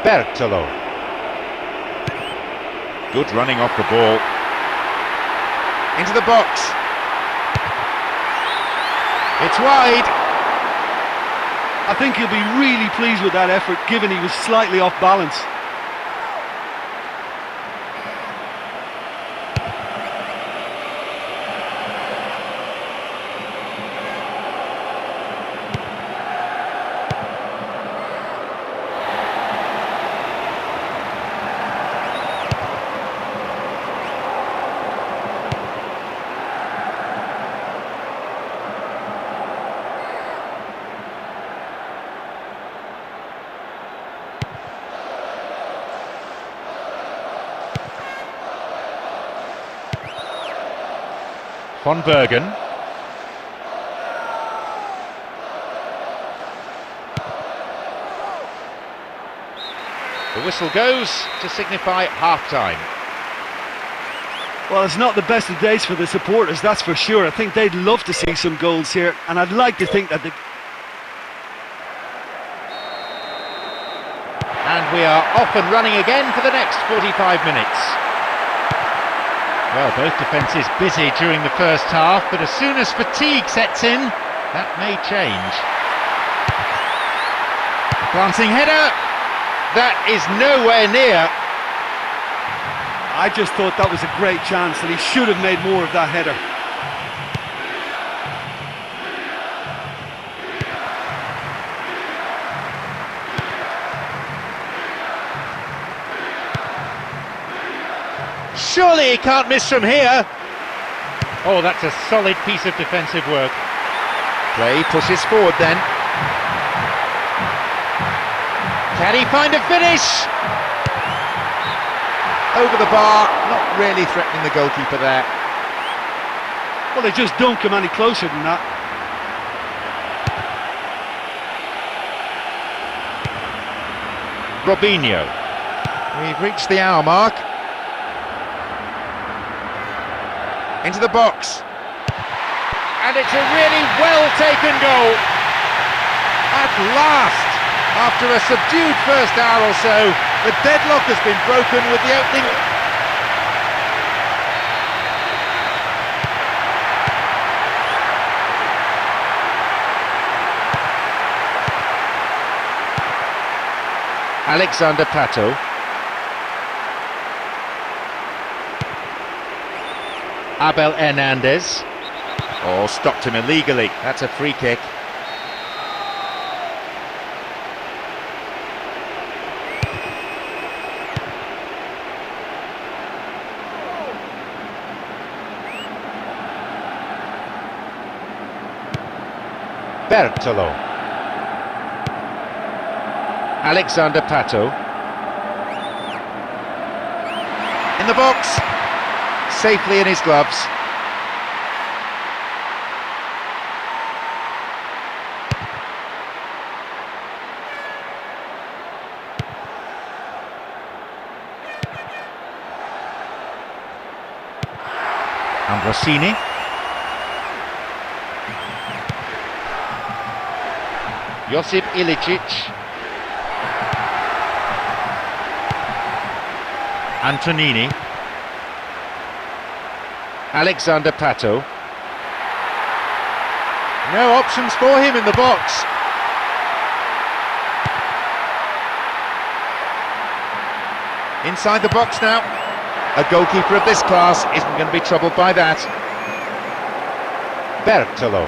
Bertolo. Good running off the ball. Into the box. It's wide. I think he'll be really pleased with that effort, given he was slightly off balance. Von Bergen. The whistle goes to signify half-time. Well, it's not the best of days for the supporters, that's for sure. I think they'd love to see some goals here, and I'd like to think that And we are off and running again for the next 45 minutes. Well, both defences busy during the first half, but as soon as fatigue sets in, that may change. Glancing header, that is nowhere near. I just thought that was a great chance, and he should have made more of that header. Surely he can't miss from here. Oh, that's a solid piece of defensive work. Play pushes forward then. Can he find a finish? Over the bar, not really threatening the goalkeeper there. Well, they just don't come any closer than that. Robinho. We've reached the hour mark. Into the box. And it's a really well-taken goal. At last, after a subdued first hour or so, the deadlock has been broken with the opening. Alexander Pato. Abel Hernandez. Oh, stopped him illegally. That's a free kick. Bertolo. Alexander Pato. In the box. Safely in his gloves. Ambrosini. Josip Ilicic. Antonini. Alexander Pato. No options for him in the box. Inside the box now. A goalkeeper of this class isn't going to be troubled by that. Bertolo.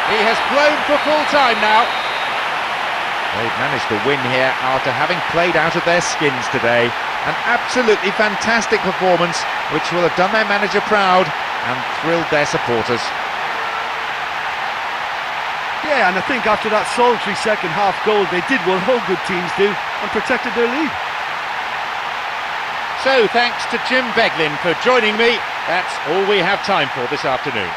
He has blown for full time now. They've managed to win here after having played out of their skins today. An absolutely fantastic performance, which will have done their manager proud and thrilled their supporters. Yeah, and I think after that solitary second half goal, they did what all good teams do and protected their lead. So thanks to Jim Beglin for joining me. That's all we have time for this afternoon.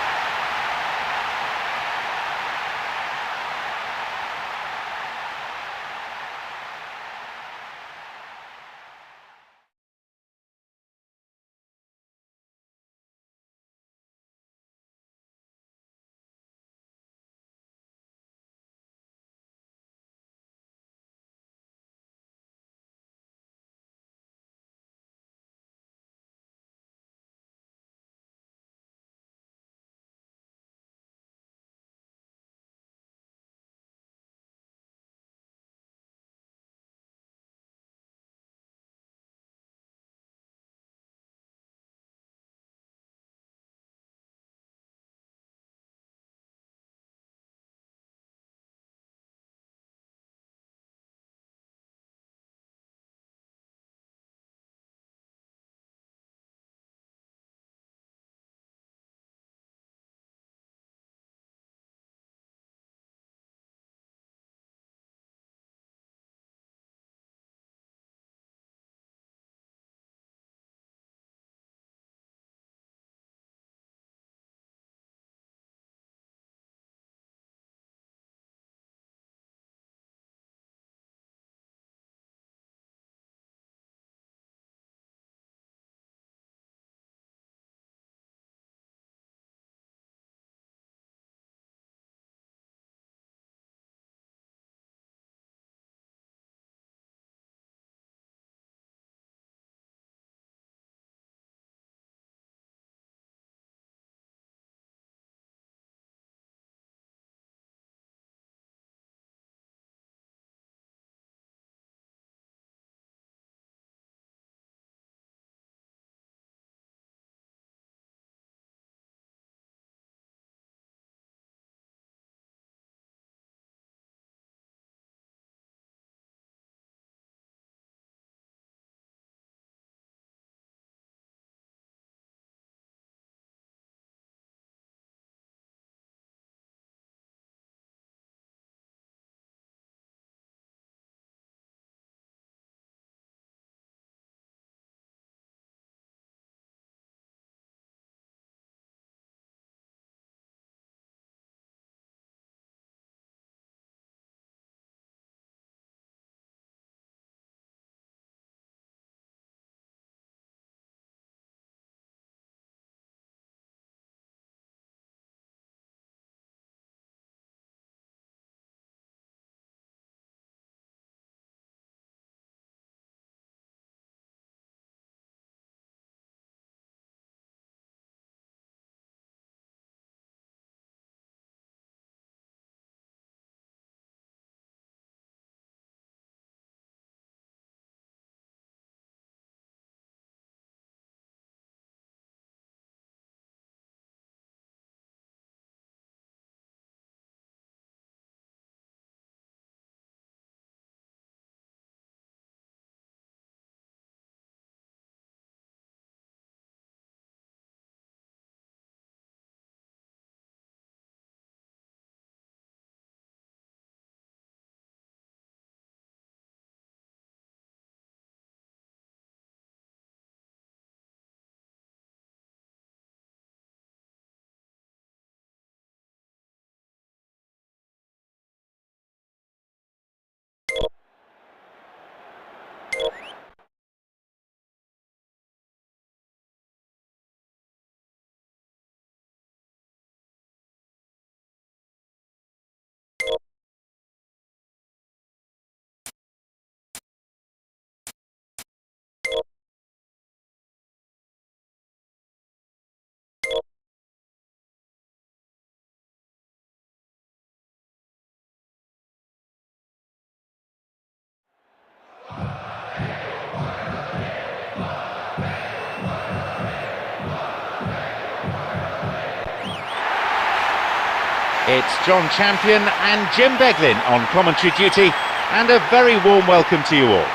It's John Champion and Jim Beglin on commentary duty, and a very warm welcome to you all.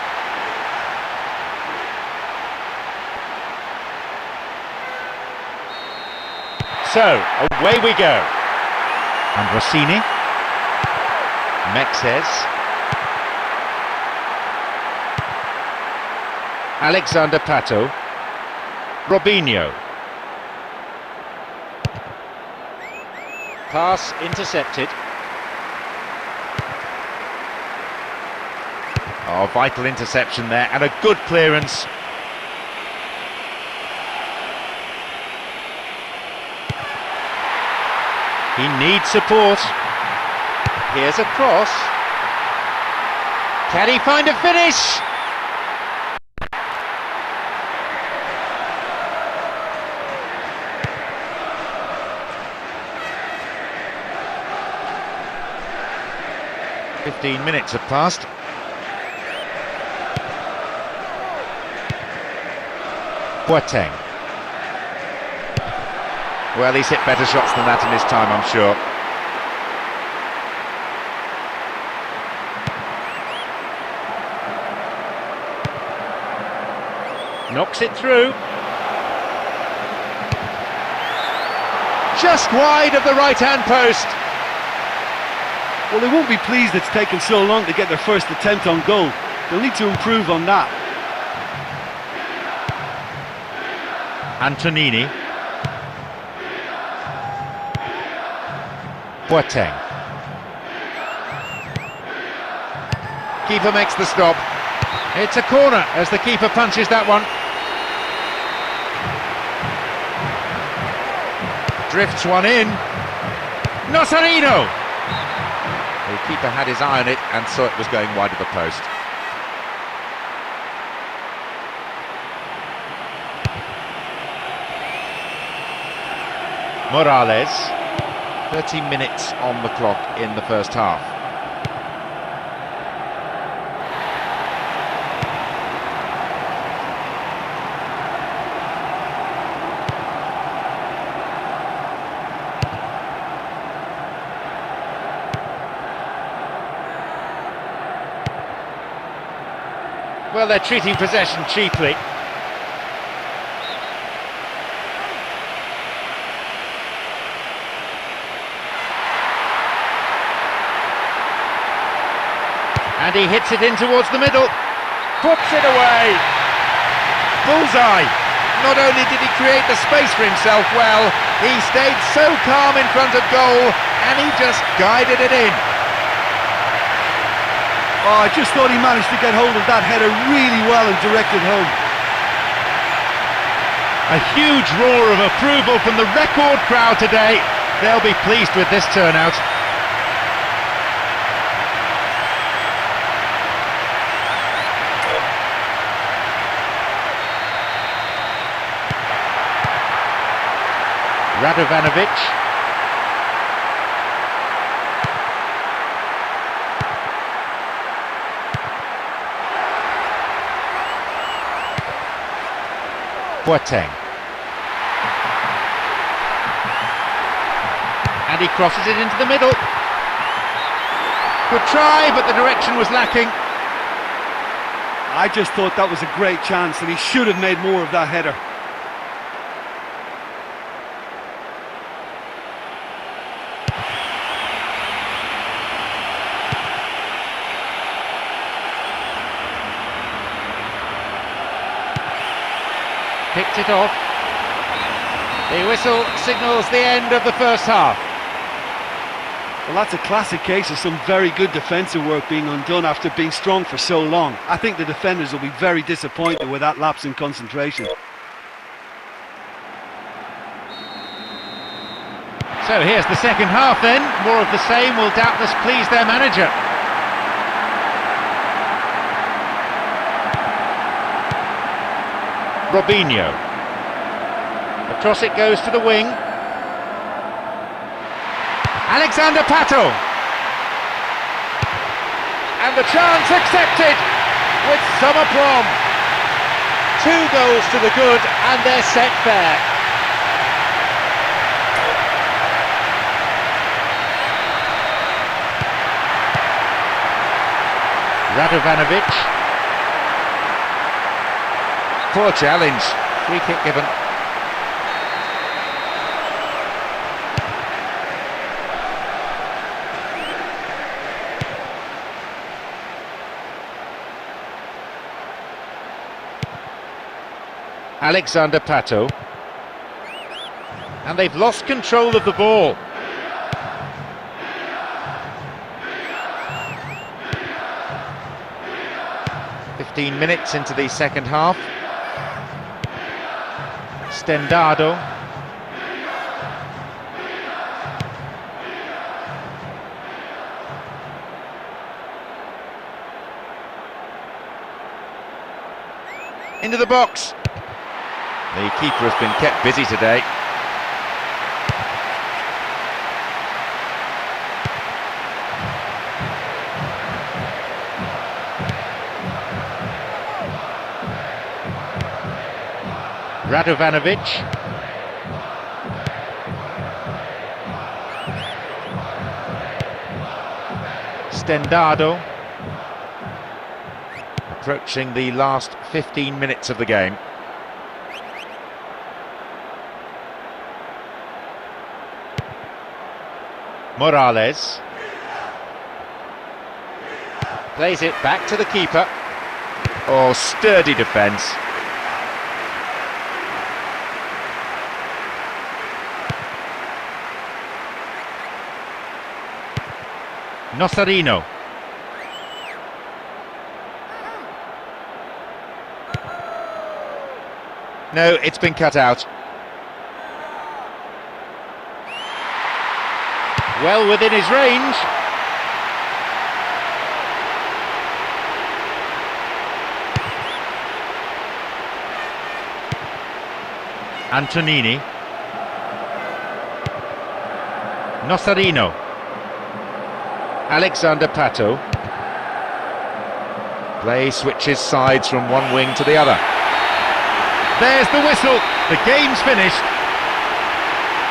So, away we go. And Rossini. Mexes. Alexander Pato. Robinho. Pass intercepted. Oh, vital interception there, and a good clearance. He needs support. Here's a cross. Can he find a finish? "15 minutes have passed. Boateng. Well, he's hit better shots than that in his time, I'm sure. Knocks it through. Just wide of the right-hand post. Well, they won't be pleased it's taken so long to get their first attempt on goal. They'll need to improve on that. Antonini. Boateng. Keeper makes the stop. It's a corner as the keeper punches that one. Drifts one in. Nocerino! The keeper had his eye on it and saw it was going wide of the post. Morales. 30 minutes on the clock in the first half. Well, they're treating possession cheaply. And he hits it in towards the middle. Puts it away. Bullseye. Not only did he create the space for himself well, he stayed so calm in front of goal, and he just guided it in. Oh, I just thought he managed to get hold of that header really well and direct it home. A huge roar of approval from the record crowd today. They'll be pleased with this turnout. Radovanovic. Boateng. And he crosses it into the middle. Good try, but the direction was lacking. I just thought that was a great chance and he should have made more of that header. Picked it off. The whistle signals the end of the first half. Well, that's a classic case of some very good defensive work being undone after being strong for so long. I think the defenders will be very disappointed with that lapse in concentration. So here's the second half then. More of the same will doubtless please their manager. Robinho. Across it goes to the wing. Alexander Pato. And the chance accepted with some aplomb. 2 goals to the good, and they're set fair. Radovanovic. Poor challenge. Free kick given. Alexander Pato. And they've lost control of the ball. Minutes into the second half. Stendado. Into the box. The keeper has been kept busy today. Radovanovic. Stendado. Approaching the last 15 minutes of the game. Morales. Plays it back to the keeper. Oh, sturdy defence. Nosarino. No, it's been cut out. Well within his range. Antonini. Nosarino. Alexander Pato. Play switches sides from one wing to the other. There's the whistle. The game's finished.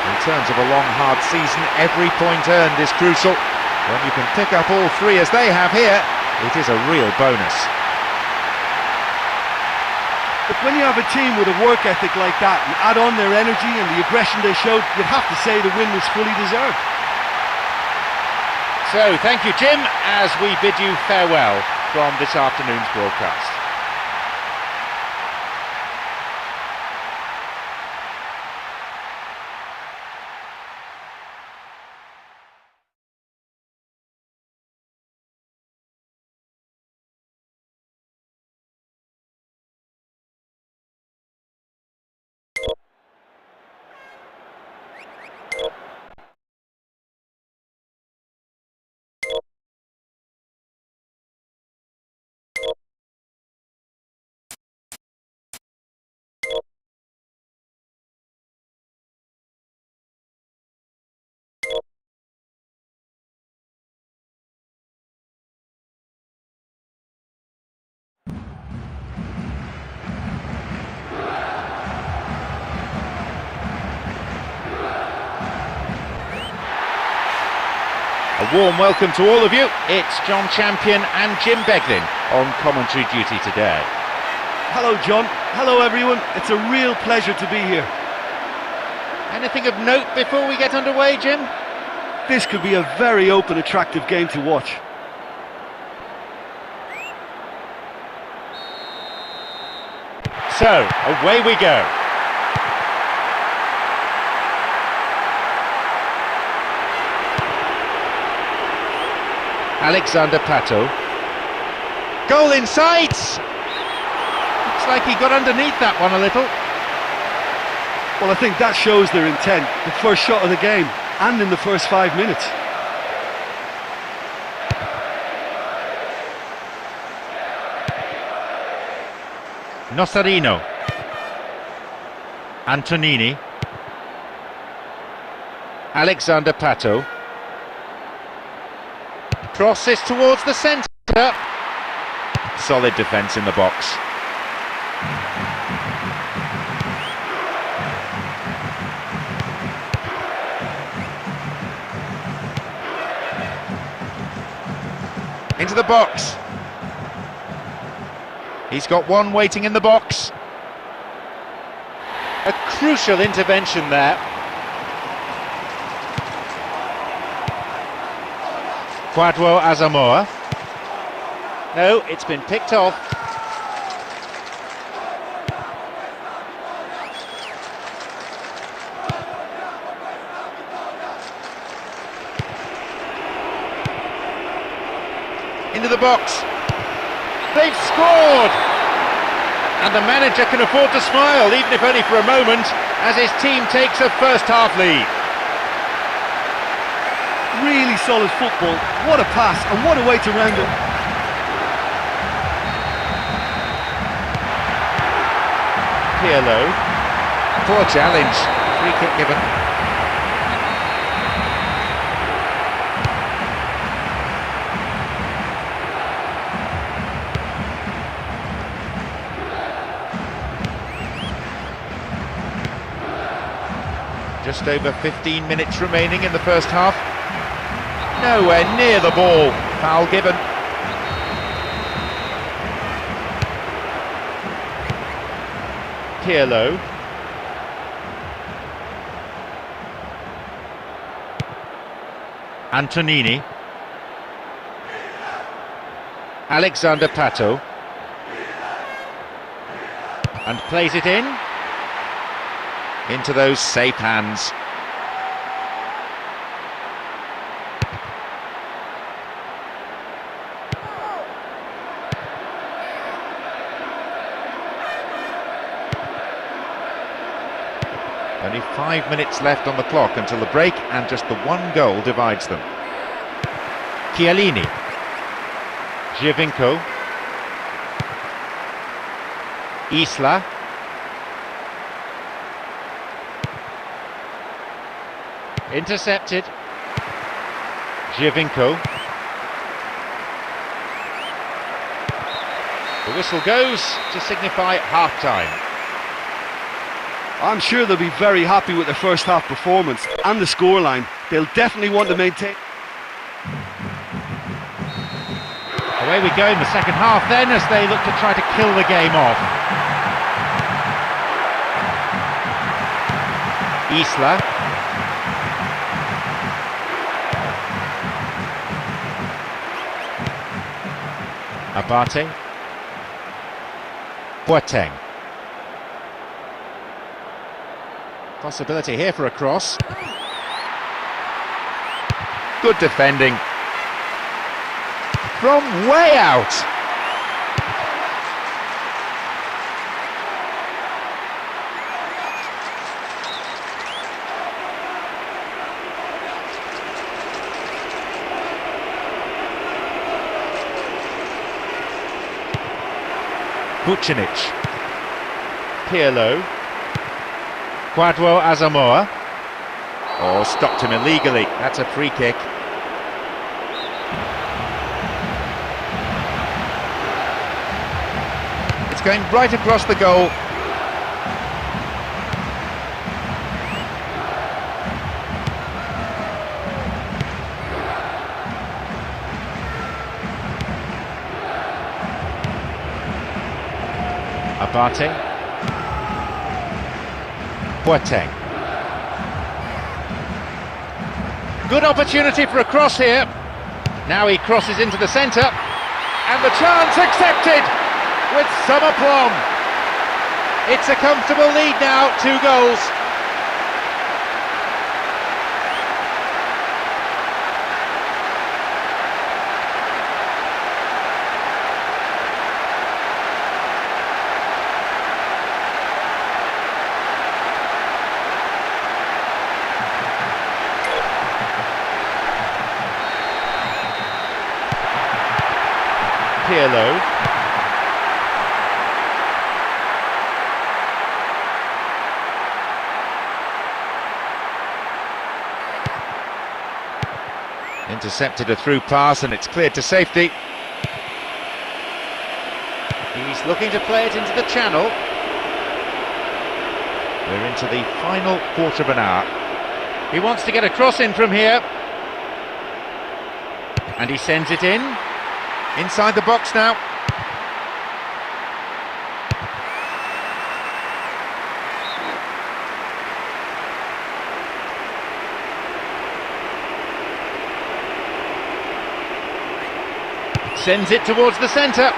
In terms of a long, hard season, every point earned is crucial. When you can pick up all three as they have here, it is a real bonus. But when you have a team with a work ethic like that, and add on their energy and the aggression they showed, you'd have to say the win was fully deserved. So, thank you, Jim, as we bid you farewell from this afternoon's broadcast. A warm welcome to all of you. It's John Champion and Jim Beglin on commentary duty today. Hello, John. Hello, everyone. It's a real pleasure to be here. Anything of note before we get underway, Jim? This could be a very open, attractive game to watch. So, away we go. Alexander Pato. Goal in sight! Looks like he got underneath that one a little. Well, I think that shows their intent. The first shot of the game, and in the first 5 minutes. Nosarino. Antonini. Alexander Pato. Crosses towards the centre. Solid defence in the box. Into the box. He's got one waiting in the box. A crucial intervention there. Kwadwo Asamoah. No, it's been picked off. Into the box. They've scored! And the manager can afford to smile, even if only for a moment, as his team takes a first-half lead. Really solid football. What a pass and what a way to round it. Pirlo. Poor challenge. Free kick given. Just over 15 minutes remaining in the first half. Nowhere near the ball. Foul given. Pirlo. Antonini. Alexander Pato. And plays it in. Into those safe hands. Only 5 minutes left on the clock until the break, and just the one goal divides them. Chiellini. Giovinco. Isla. Intercepted. Giovinco. The whistle goes to signify half-time. I'm sure they'll be very happy with their first half performance and the scoreline. They'll definitely want to maintain. Away we go in the second half then, as they look to try to kill the game off. Isla. Abate. Boateng. Possibility here for a cross. Good defending. From way out. Vucinic. Pirlo. Kwadwo Asamoah. Oh, stopped him illegally. That's a free kick. It's going right across the goal. Abate. Boateng. Good opportunity for a cross here. Now he crosses into the centre, and the chance accepted with some aplomb. It's a comfortable lead now, 2 goals. Pirlo. Intercepted a through pass, and it's cleared to safety. He's looking to play it into the channel. We're into the final quarter of an hour. He wants to get a cross in from here. And he sends it in. Inside the box now. Sends it towards the centre.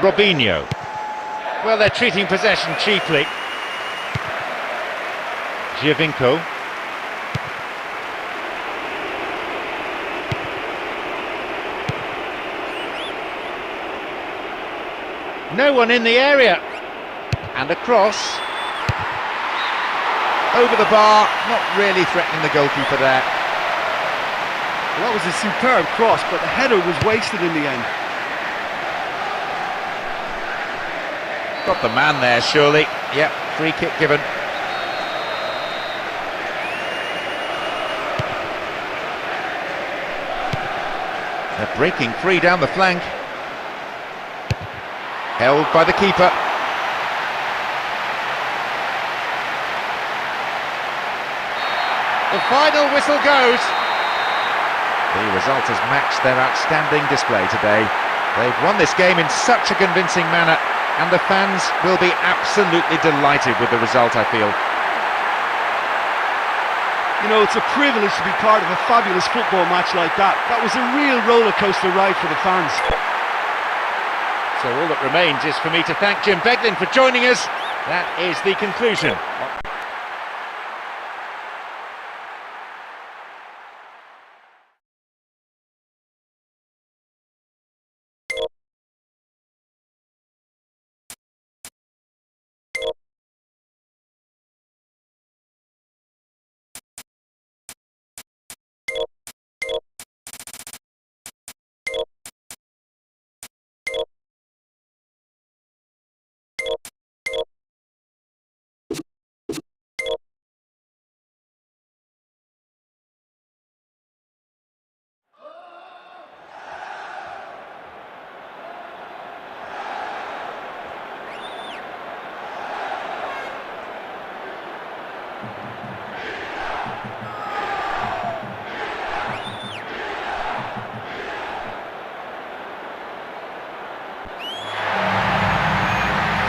Robinho. Well, they're treating possession cheaply. Giovinco. No one in the area. And a cross. Over the bar, not really threatening the goalkeeper there. Well, that was a superb cross, but the header was wasted in the end. Got the man there, surely. Yep, free kick given. They're breaking free down the flank. Held by the keeper. The final whistle goes. The result has matched their outstanding display today. They've won this game in such a convincing manner, and the fans will be absolutely delighted with the result, I feel. You know, it's a privilege to be part of a fabulous football match like that. That was a real roller coaster ride for the fans. So all that remains is for me to thank Jim Beglin for joining us. That is the conclusion.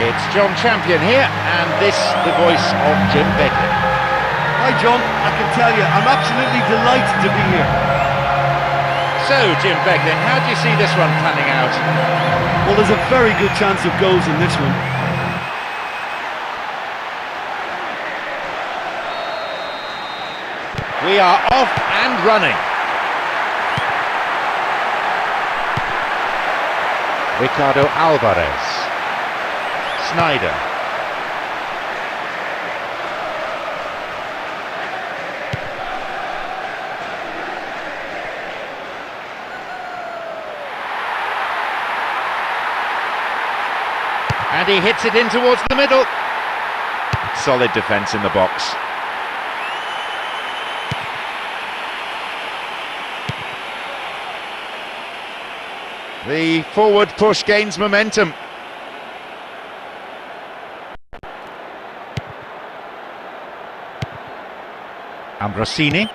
It's John Champion here, and this the voice of Jim Beglin. Hi John, I can tell you, I'm absolutely delighted to be here. So, Jim Beglin, how do you see this one panning out? Well, there's a very good chance of goals in this one. We are off and running. Ricardo Alvarez. Snyder. And he hits it in towards the middle. Solid defence in the box. The forward push gains momentum. Ambrosini.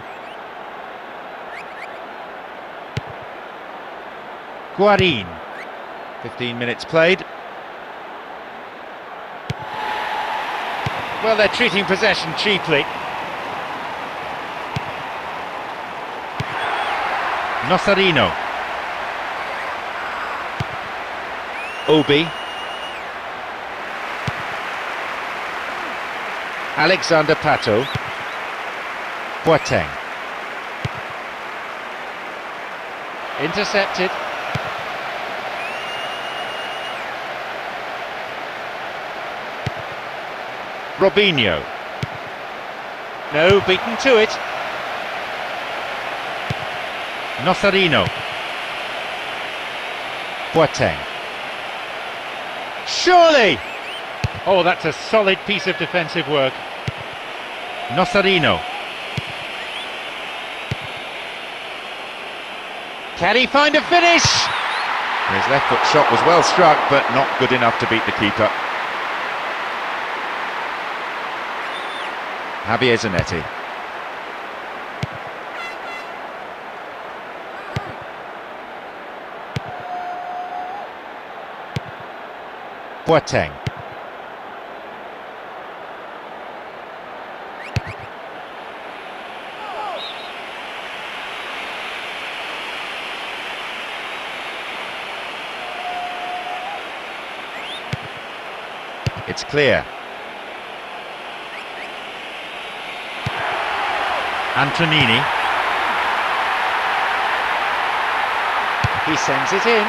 Guarin. 15 minutes played. Well, they're treating possession cheaply. Nosarino. Obi. Alexander Pato. Boateng. Intercepted. Robinho. No, beaten to it. Nosarino. Boateng. Surely! Oh, that's a solid piece of defensive work. Nosarino. Can he find a finish? His left foot shot was well struck, but not good enough to beat the keeper. Javier Zanetti. Boateng. It's clear. Antonini. He sends it in.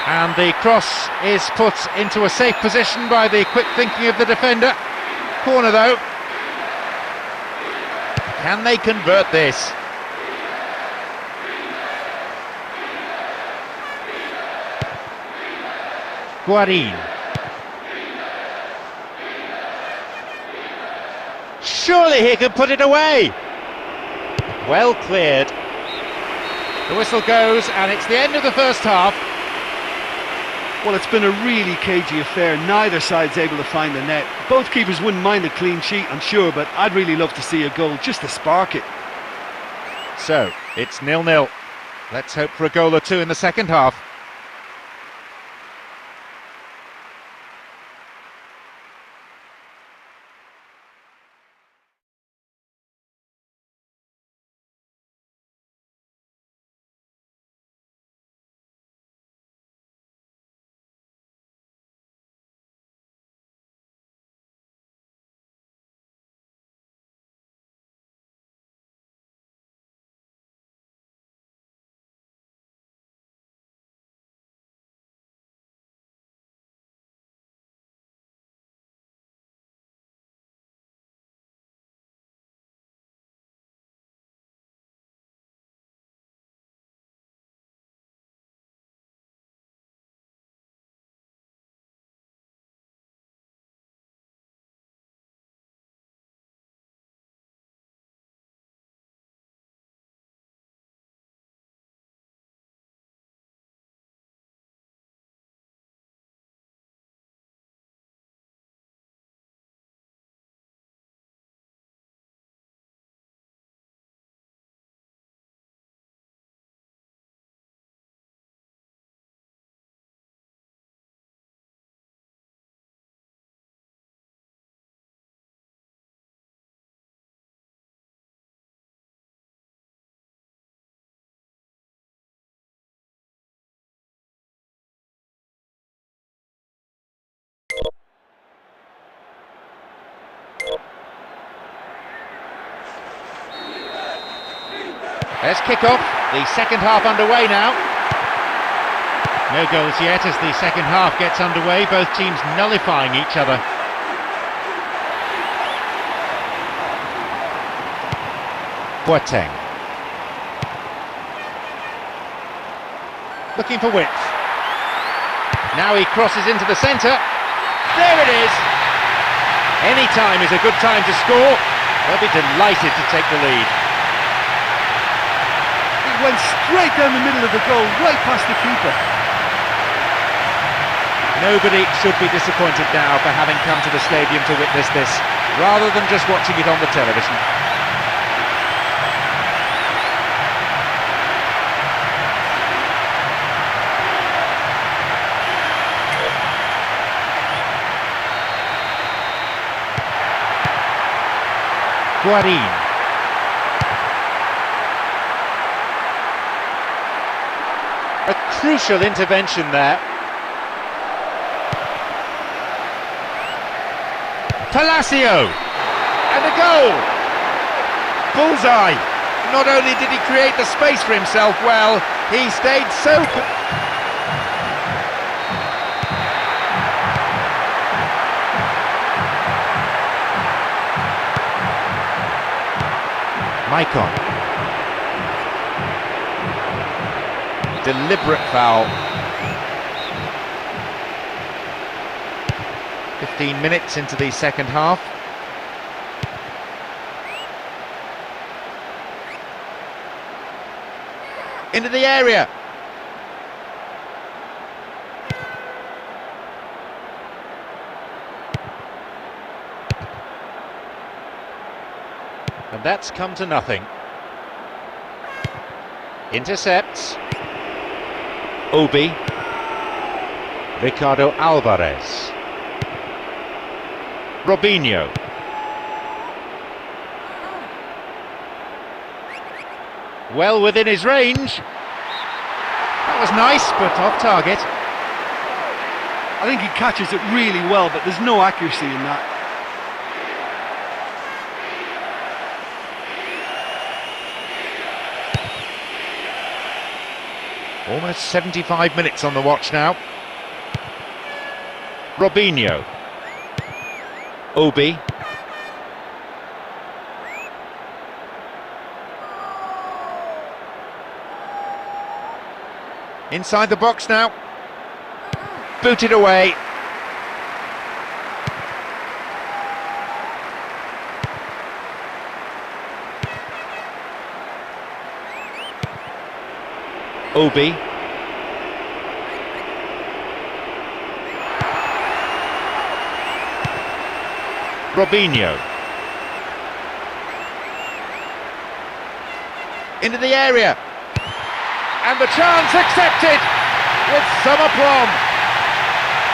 And the cross is put into a safe position by the quick thinking of the defender. Corner though. Can they convert this? Guarin. Surely he could put it away. Well cleared. The whistle goes and it's the end of the first half. Well, it's been a really cagey affair. Neither side's able to find the net. Both keepers wouldn't mind a clean sheet, I'm sure, but I'd really love to see a goal just to spark it. So, it's 0-0. Let's hope for a goal or two in the second half. Let's kick off. The second half underway now. No goals yet as the second half gets underway, both teams nullifying each other. Boateng. Looking for width. Now he crosses into the centre. There it is! Any time is a good time to score. They'll be delighted to take the lead. It went straight down the middle of the goal, right past the keeper. Nobody should be disappointed now for having come to the stadium to witness this, rather than just watching it on the television. Guarin. A crucial intervention there. Palacio! And a goal! Bullseye! Not only did he create the space for himself well, he stayed so... Maicon. Deliberate foul. 15 minutes into the second half. Into the area. And that's come to nothing. Intercepts. Obi. Ricardo Alvarez. Robinho. Well within his range. That was nice, but off target. I think he catches it really well, but there's no accuracy in that. Almost 75 minutes on the watch now. Robinho. Obi. Inside the box now. Booted away. Obi. Robinho. Into the area. And the chance accepted with some aplomb.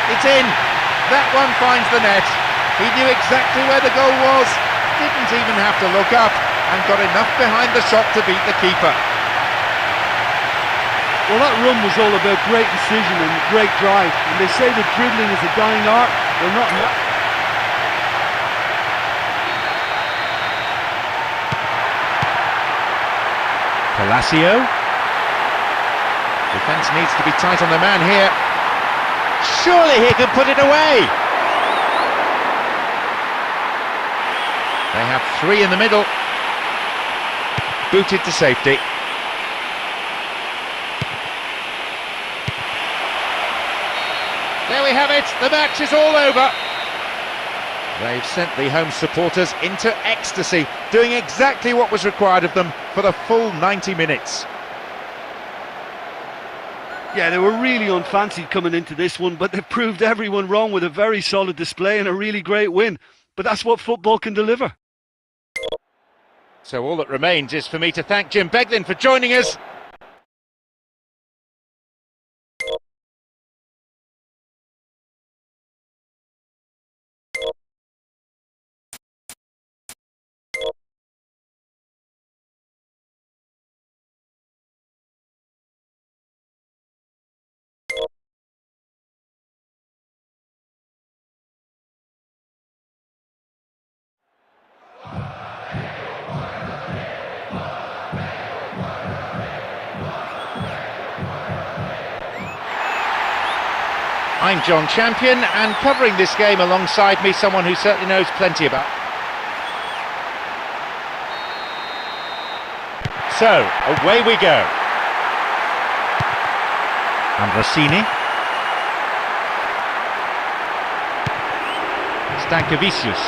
It's in. That one finds the net. He knew exactly where the goal was. Didn't even have to look up and got enough behind the shot to beat the keeper. Well, that run was all about great decision and great drive. And they say that dribbling is a dying art. Well, not. Palacio. Defence needs to be tight on the man here. Surely he could put it away. They have three in the middle. Booted to safety. There we have it, the match is all over. They've sent the home supporters into ecstasy, doing exactly what was required of them for the full 90 minutes. Yeah, they were really unfancied coming into this one, but they've proved everyone wrong with a very solid display and a really great win. But that's what football can deliver. So all that remains is for me to thank Jim Beglin for joining us. I'm John Champion, and covering this game alongside me, someone who certainly knows plenty about. So, away we go. Ambrosini. Stankevicius.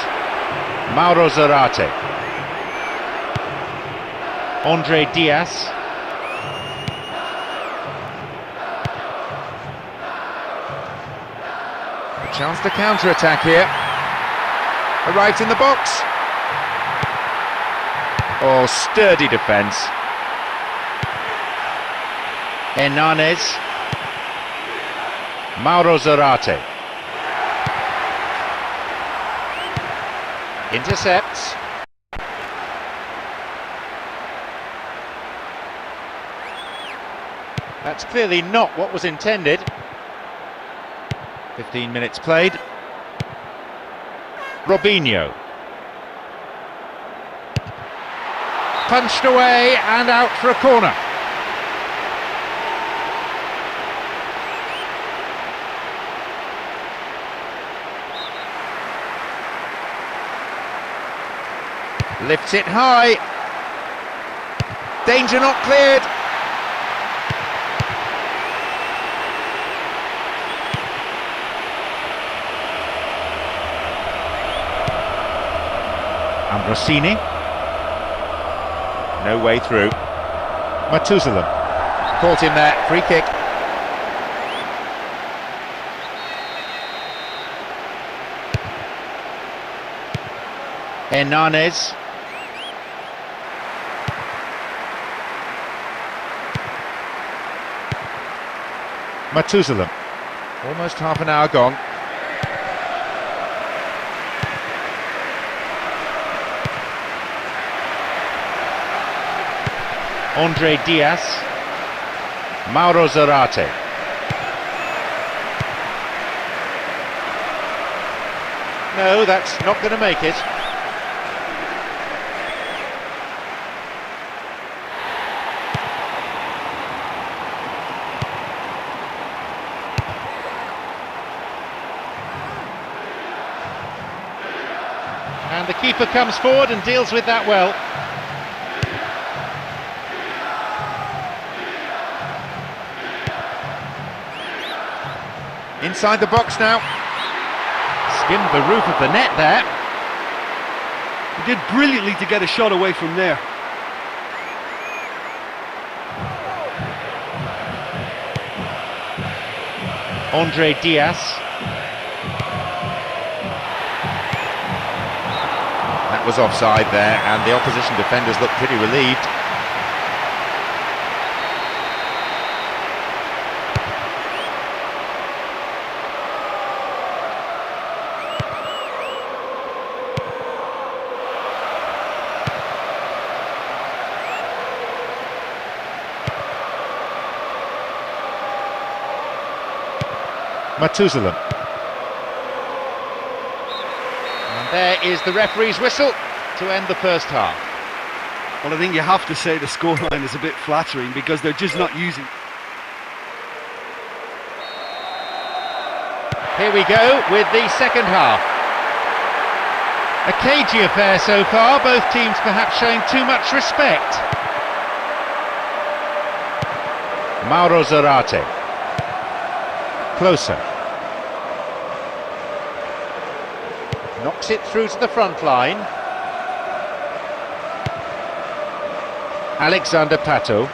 Mauro Zarate. Andre Diaz. Chance to counter-attack here. Arrives in the box. Oh, sturdy defence. Hernanes. Mauro Zarate. Intercepts. That's clearly not what was intended. 15 minutes played. Robinho. Punched away and out for a corner. Lifts it high. Danger not cleared. Ambrosini. No way through. Matusalem. Caught him there. Free kick. Hernanes. Matusalem. Almost half an hour gone. Andre Diaz. Mauro Zarate. No, that's not going to make it. And the keeper comes forward and deals with that well. Inside the box now. Skimmed the roof of the net there. He did brilliantly to get a shot away from there. Andre Diaz. That was offside there, and the opposition defenders looked pretty relieved. Matuzalem. And there is the referee's whistle to end the first half. Well, I think you have to say the scoreline is a bit flattering because they're just not using... Here we go with the second half. A cagey affair so far, both teams perhaps showing too much respect. Mauro Zarate. Closer. Knocks it through to the front line. Alexander Pato.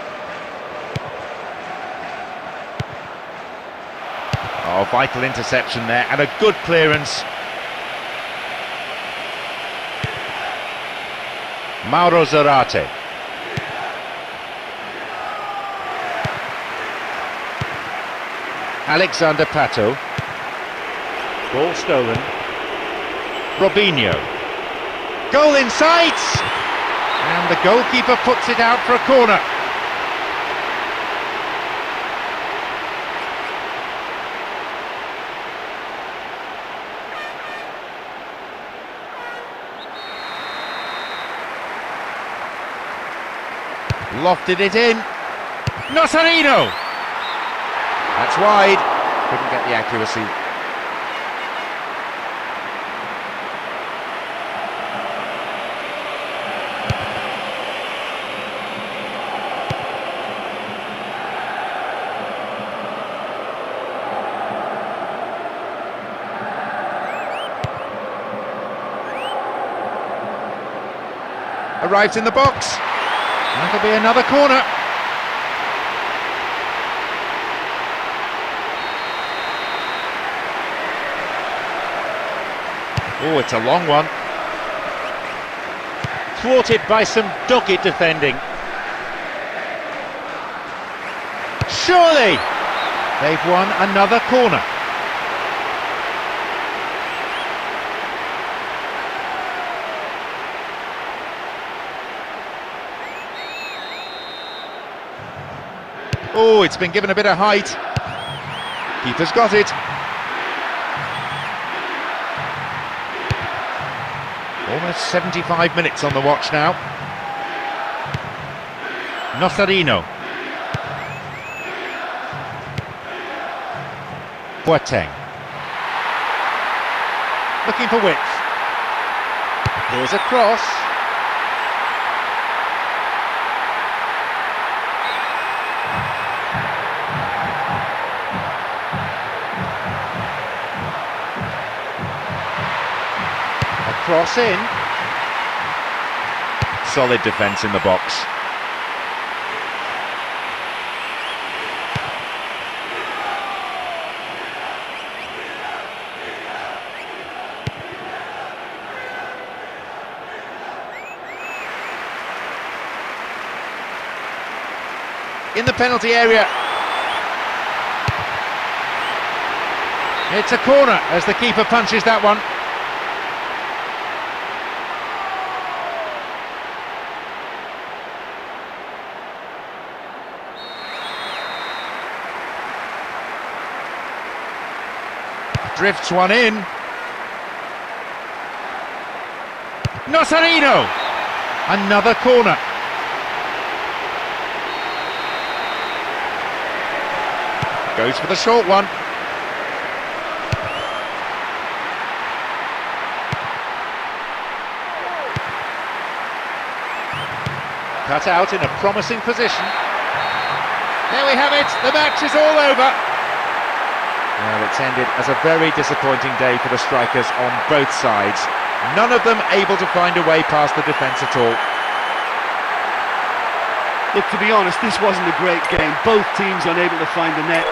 Oh, vital interception there, and a good clearance. Mauro Zarate. Alexander Pato. Ball stolen. Robinho. Goal in sight! And the goalkeeper puts it out for a corner. Lofted it in. Nocerino! That's wide. Couldn't get the accuracy. Arrives in the box. That'll be another corner. Oh, it's a long one. Thwarted by some dogged defending. Surely! They've won another corner. Oh, it's been given a bit of height. Keeper's got it. Almost 75 minutes on the watch now. Nocerino. Boateng. Looking for width. Here's a cross. Cross in. Solid defence in the box. In the penalty area. It's a corner as the keeper punches that one. Drifts one in. Nosarino! Another corner. Goes for the short one. Cut out in a promising position. There we have it, the match is all over. Well, it's ended as a very disappointing day for the strikers on both sides. None of them able to find a way past the defence at all. Look, to be honest, this wasn't a great game. Both teams unable to find the net.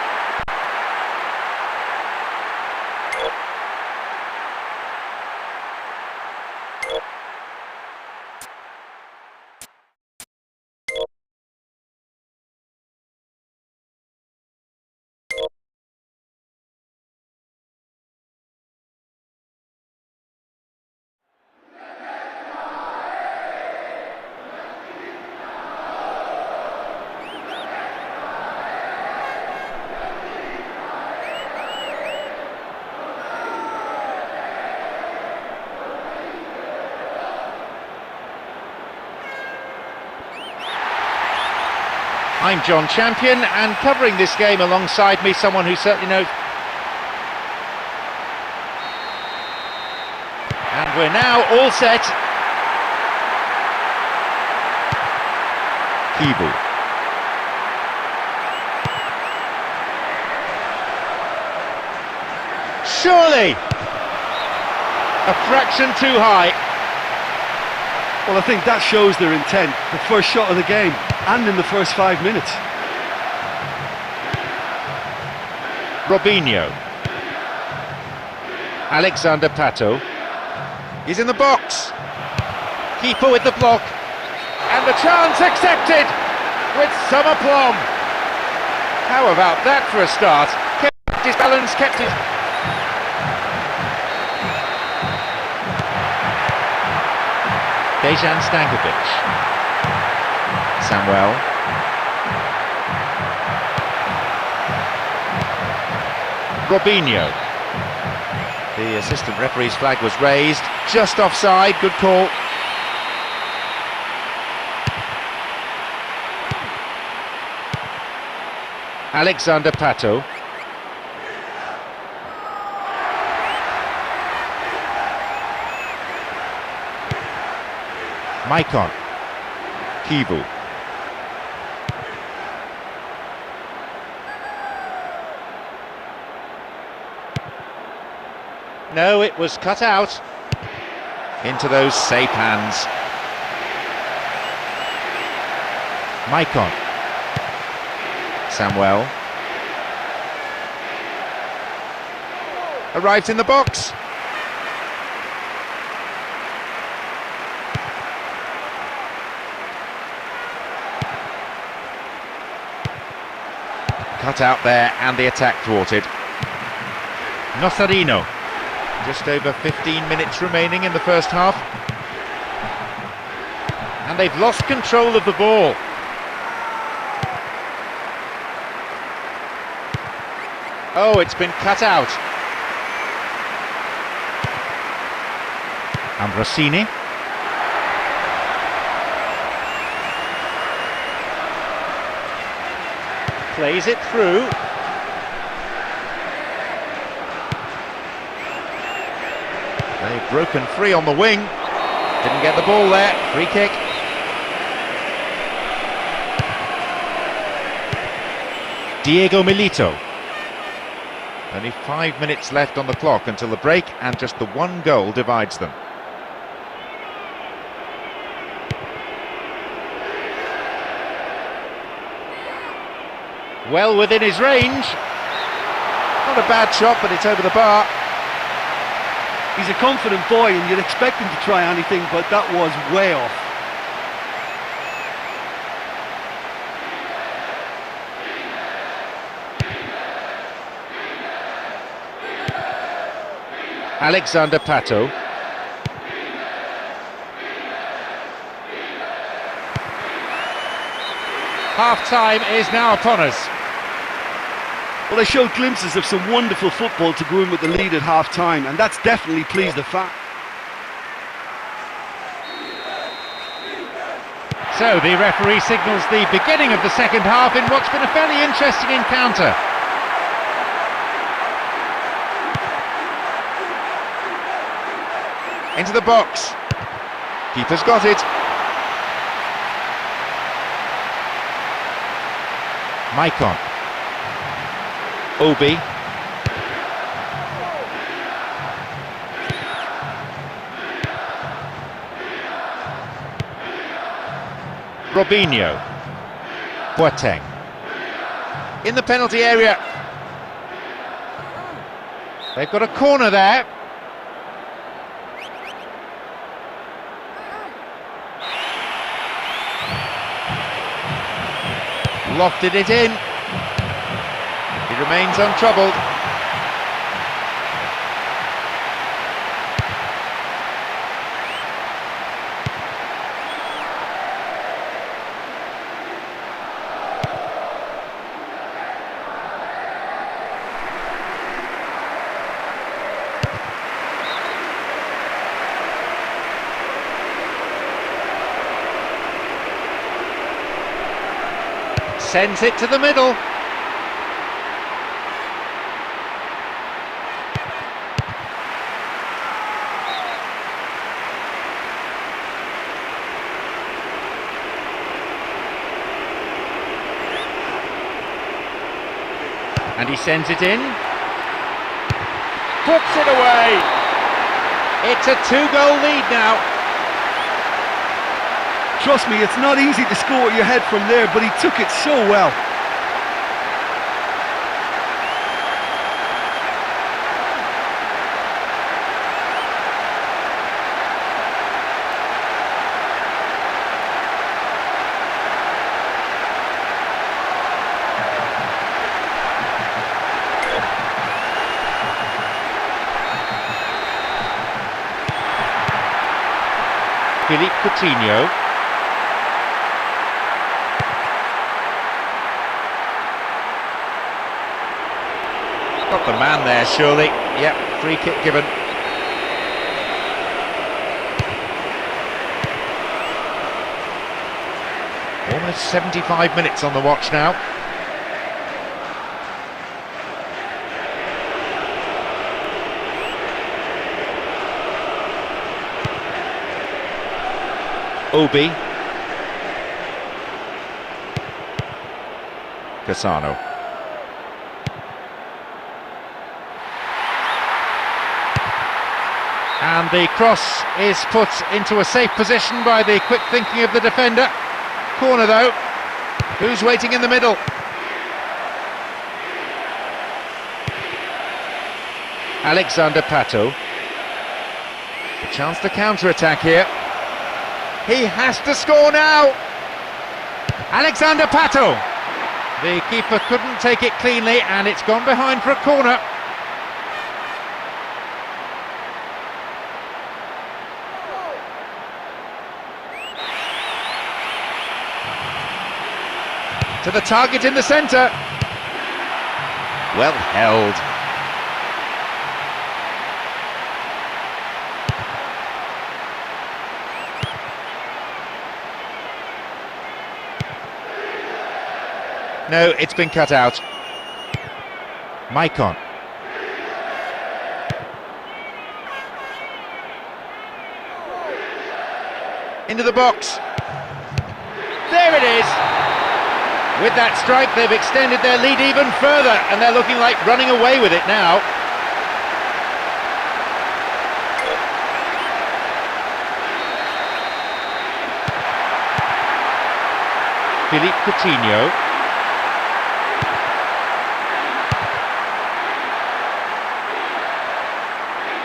I'm John Champion, and covering this game alongside me, someone who certainly knows. And we're now all set. Keeble. Surely! A fraction too high. Well, I think that shows their intent. The first shot of the game, and in the first 5 minutes. Robinho. Alexander Pato. He's in the box. Keeper with the block. And the chance accepted with some aplomb. How about that for a start? Kept his balance, kept his... Dejan Stankovic. Samuel. Robinho. The assistant referee's flag was raised, just offside, good call. Alexander Pato. Maicon. Keeble. No, it was cut out. Into those safe hands. Maicon. Samuel. Arrives in the box. Cut out there, and the attack thwarted. Nosarino. Just over 15 minutes remaining in the first half. And they've lost control of the ball. Oh, it's been cut out. Ambrosini. Plays it through. They've broken free on the wing. Didn't get the ball there. Free kick. Diego Milito. Only 5 minutes left on the clock until the break, and just the one goal divides them. Well within his range. Not a bad shot, but it's over the bar. He's a confident boy, and you'd expect him to try anything, but that was way off. Alexander Pato. Half-time is now upon us. Well, they showed glimpses of some wonderful football to go in with the lead at half-time, and that's definitely pleased the fan. So the referee signals the beginning of the second half in what's been a fairly interesting encounter. Into the box. Keeper's got it. Maicon. Obi. Robinho. Boateng. In the penalty area. They've got a corner there. Lofted it in. He remains untroubled. Sends it to the middle. And he sends it in. Puts it away. It's a 2-goal lead now. Trust me, it's not easy to score your head from there, but he took it so well. Philippe Coutinho. Got the man there, surely. Yep, free kick given. Almost 75 minutes on the watch now. Obi. Cassano. And the cross is put into a safe position by the quick thinking of the defender. Corner though. Who's waiting in the middle? Alexander Pato. A chance to counter-attack here. He has to score now! Alexander Pato! The keeper couldn't take it cleanly and it's gone behind for a corner. To the target in the centre. Well held. No, it's been cut out. Maicon. Into the box. There it is. With that strike, they've extended their lead even further, and they're looking like running away with it now. Philippe Coutinho.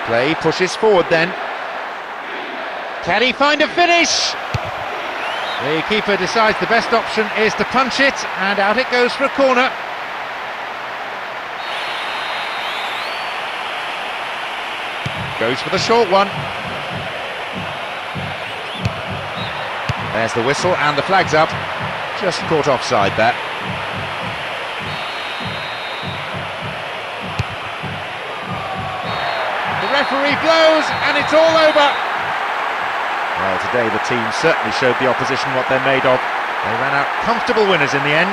Play pushes forward then. Can he find a finish? The keeper decides the best option is to punch it, and out it goes for a corner. Goes for the short one. There's the whistle and the flag's up. Just caught offside that. The referee blows and it's all over. Well, today the team certainly showed the opposition what they're made of. They ran out comfortable winners in the end.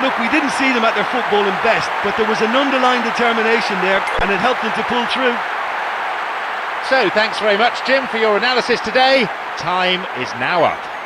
Look, we didn't see them at their footballing best, but there was an underlying determination there, and it helped them to pull through. So, thanks very much, Jim, for your analysis today. Time is now up.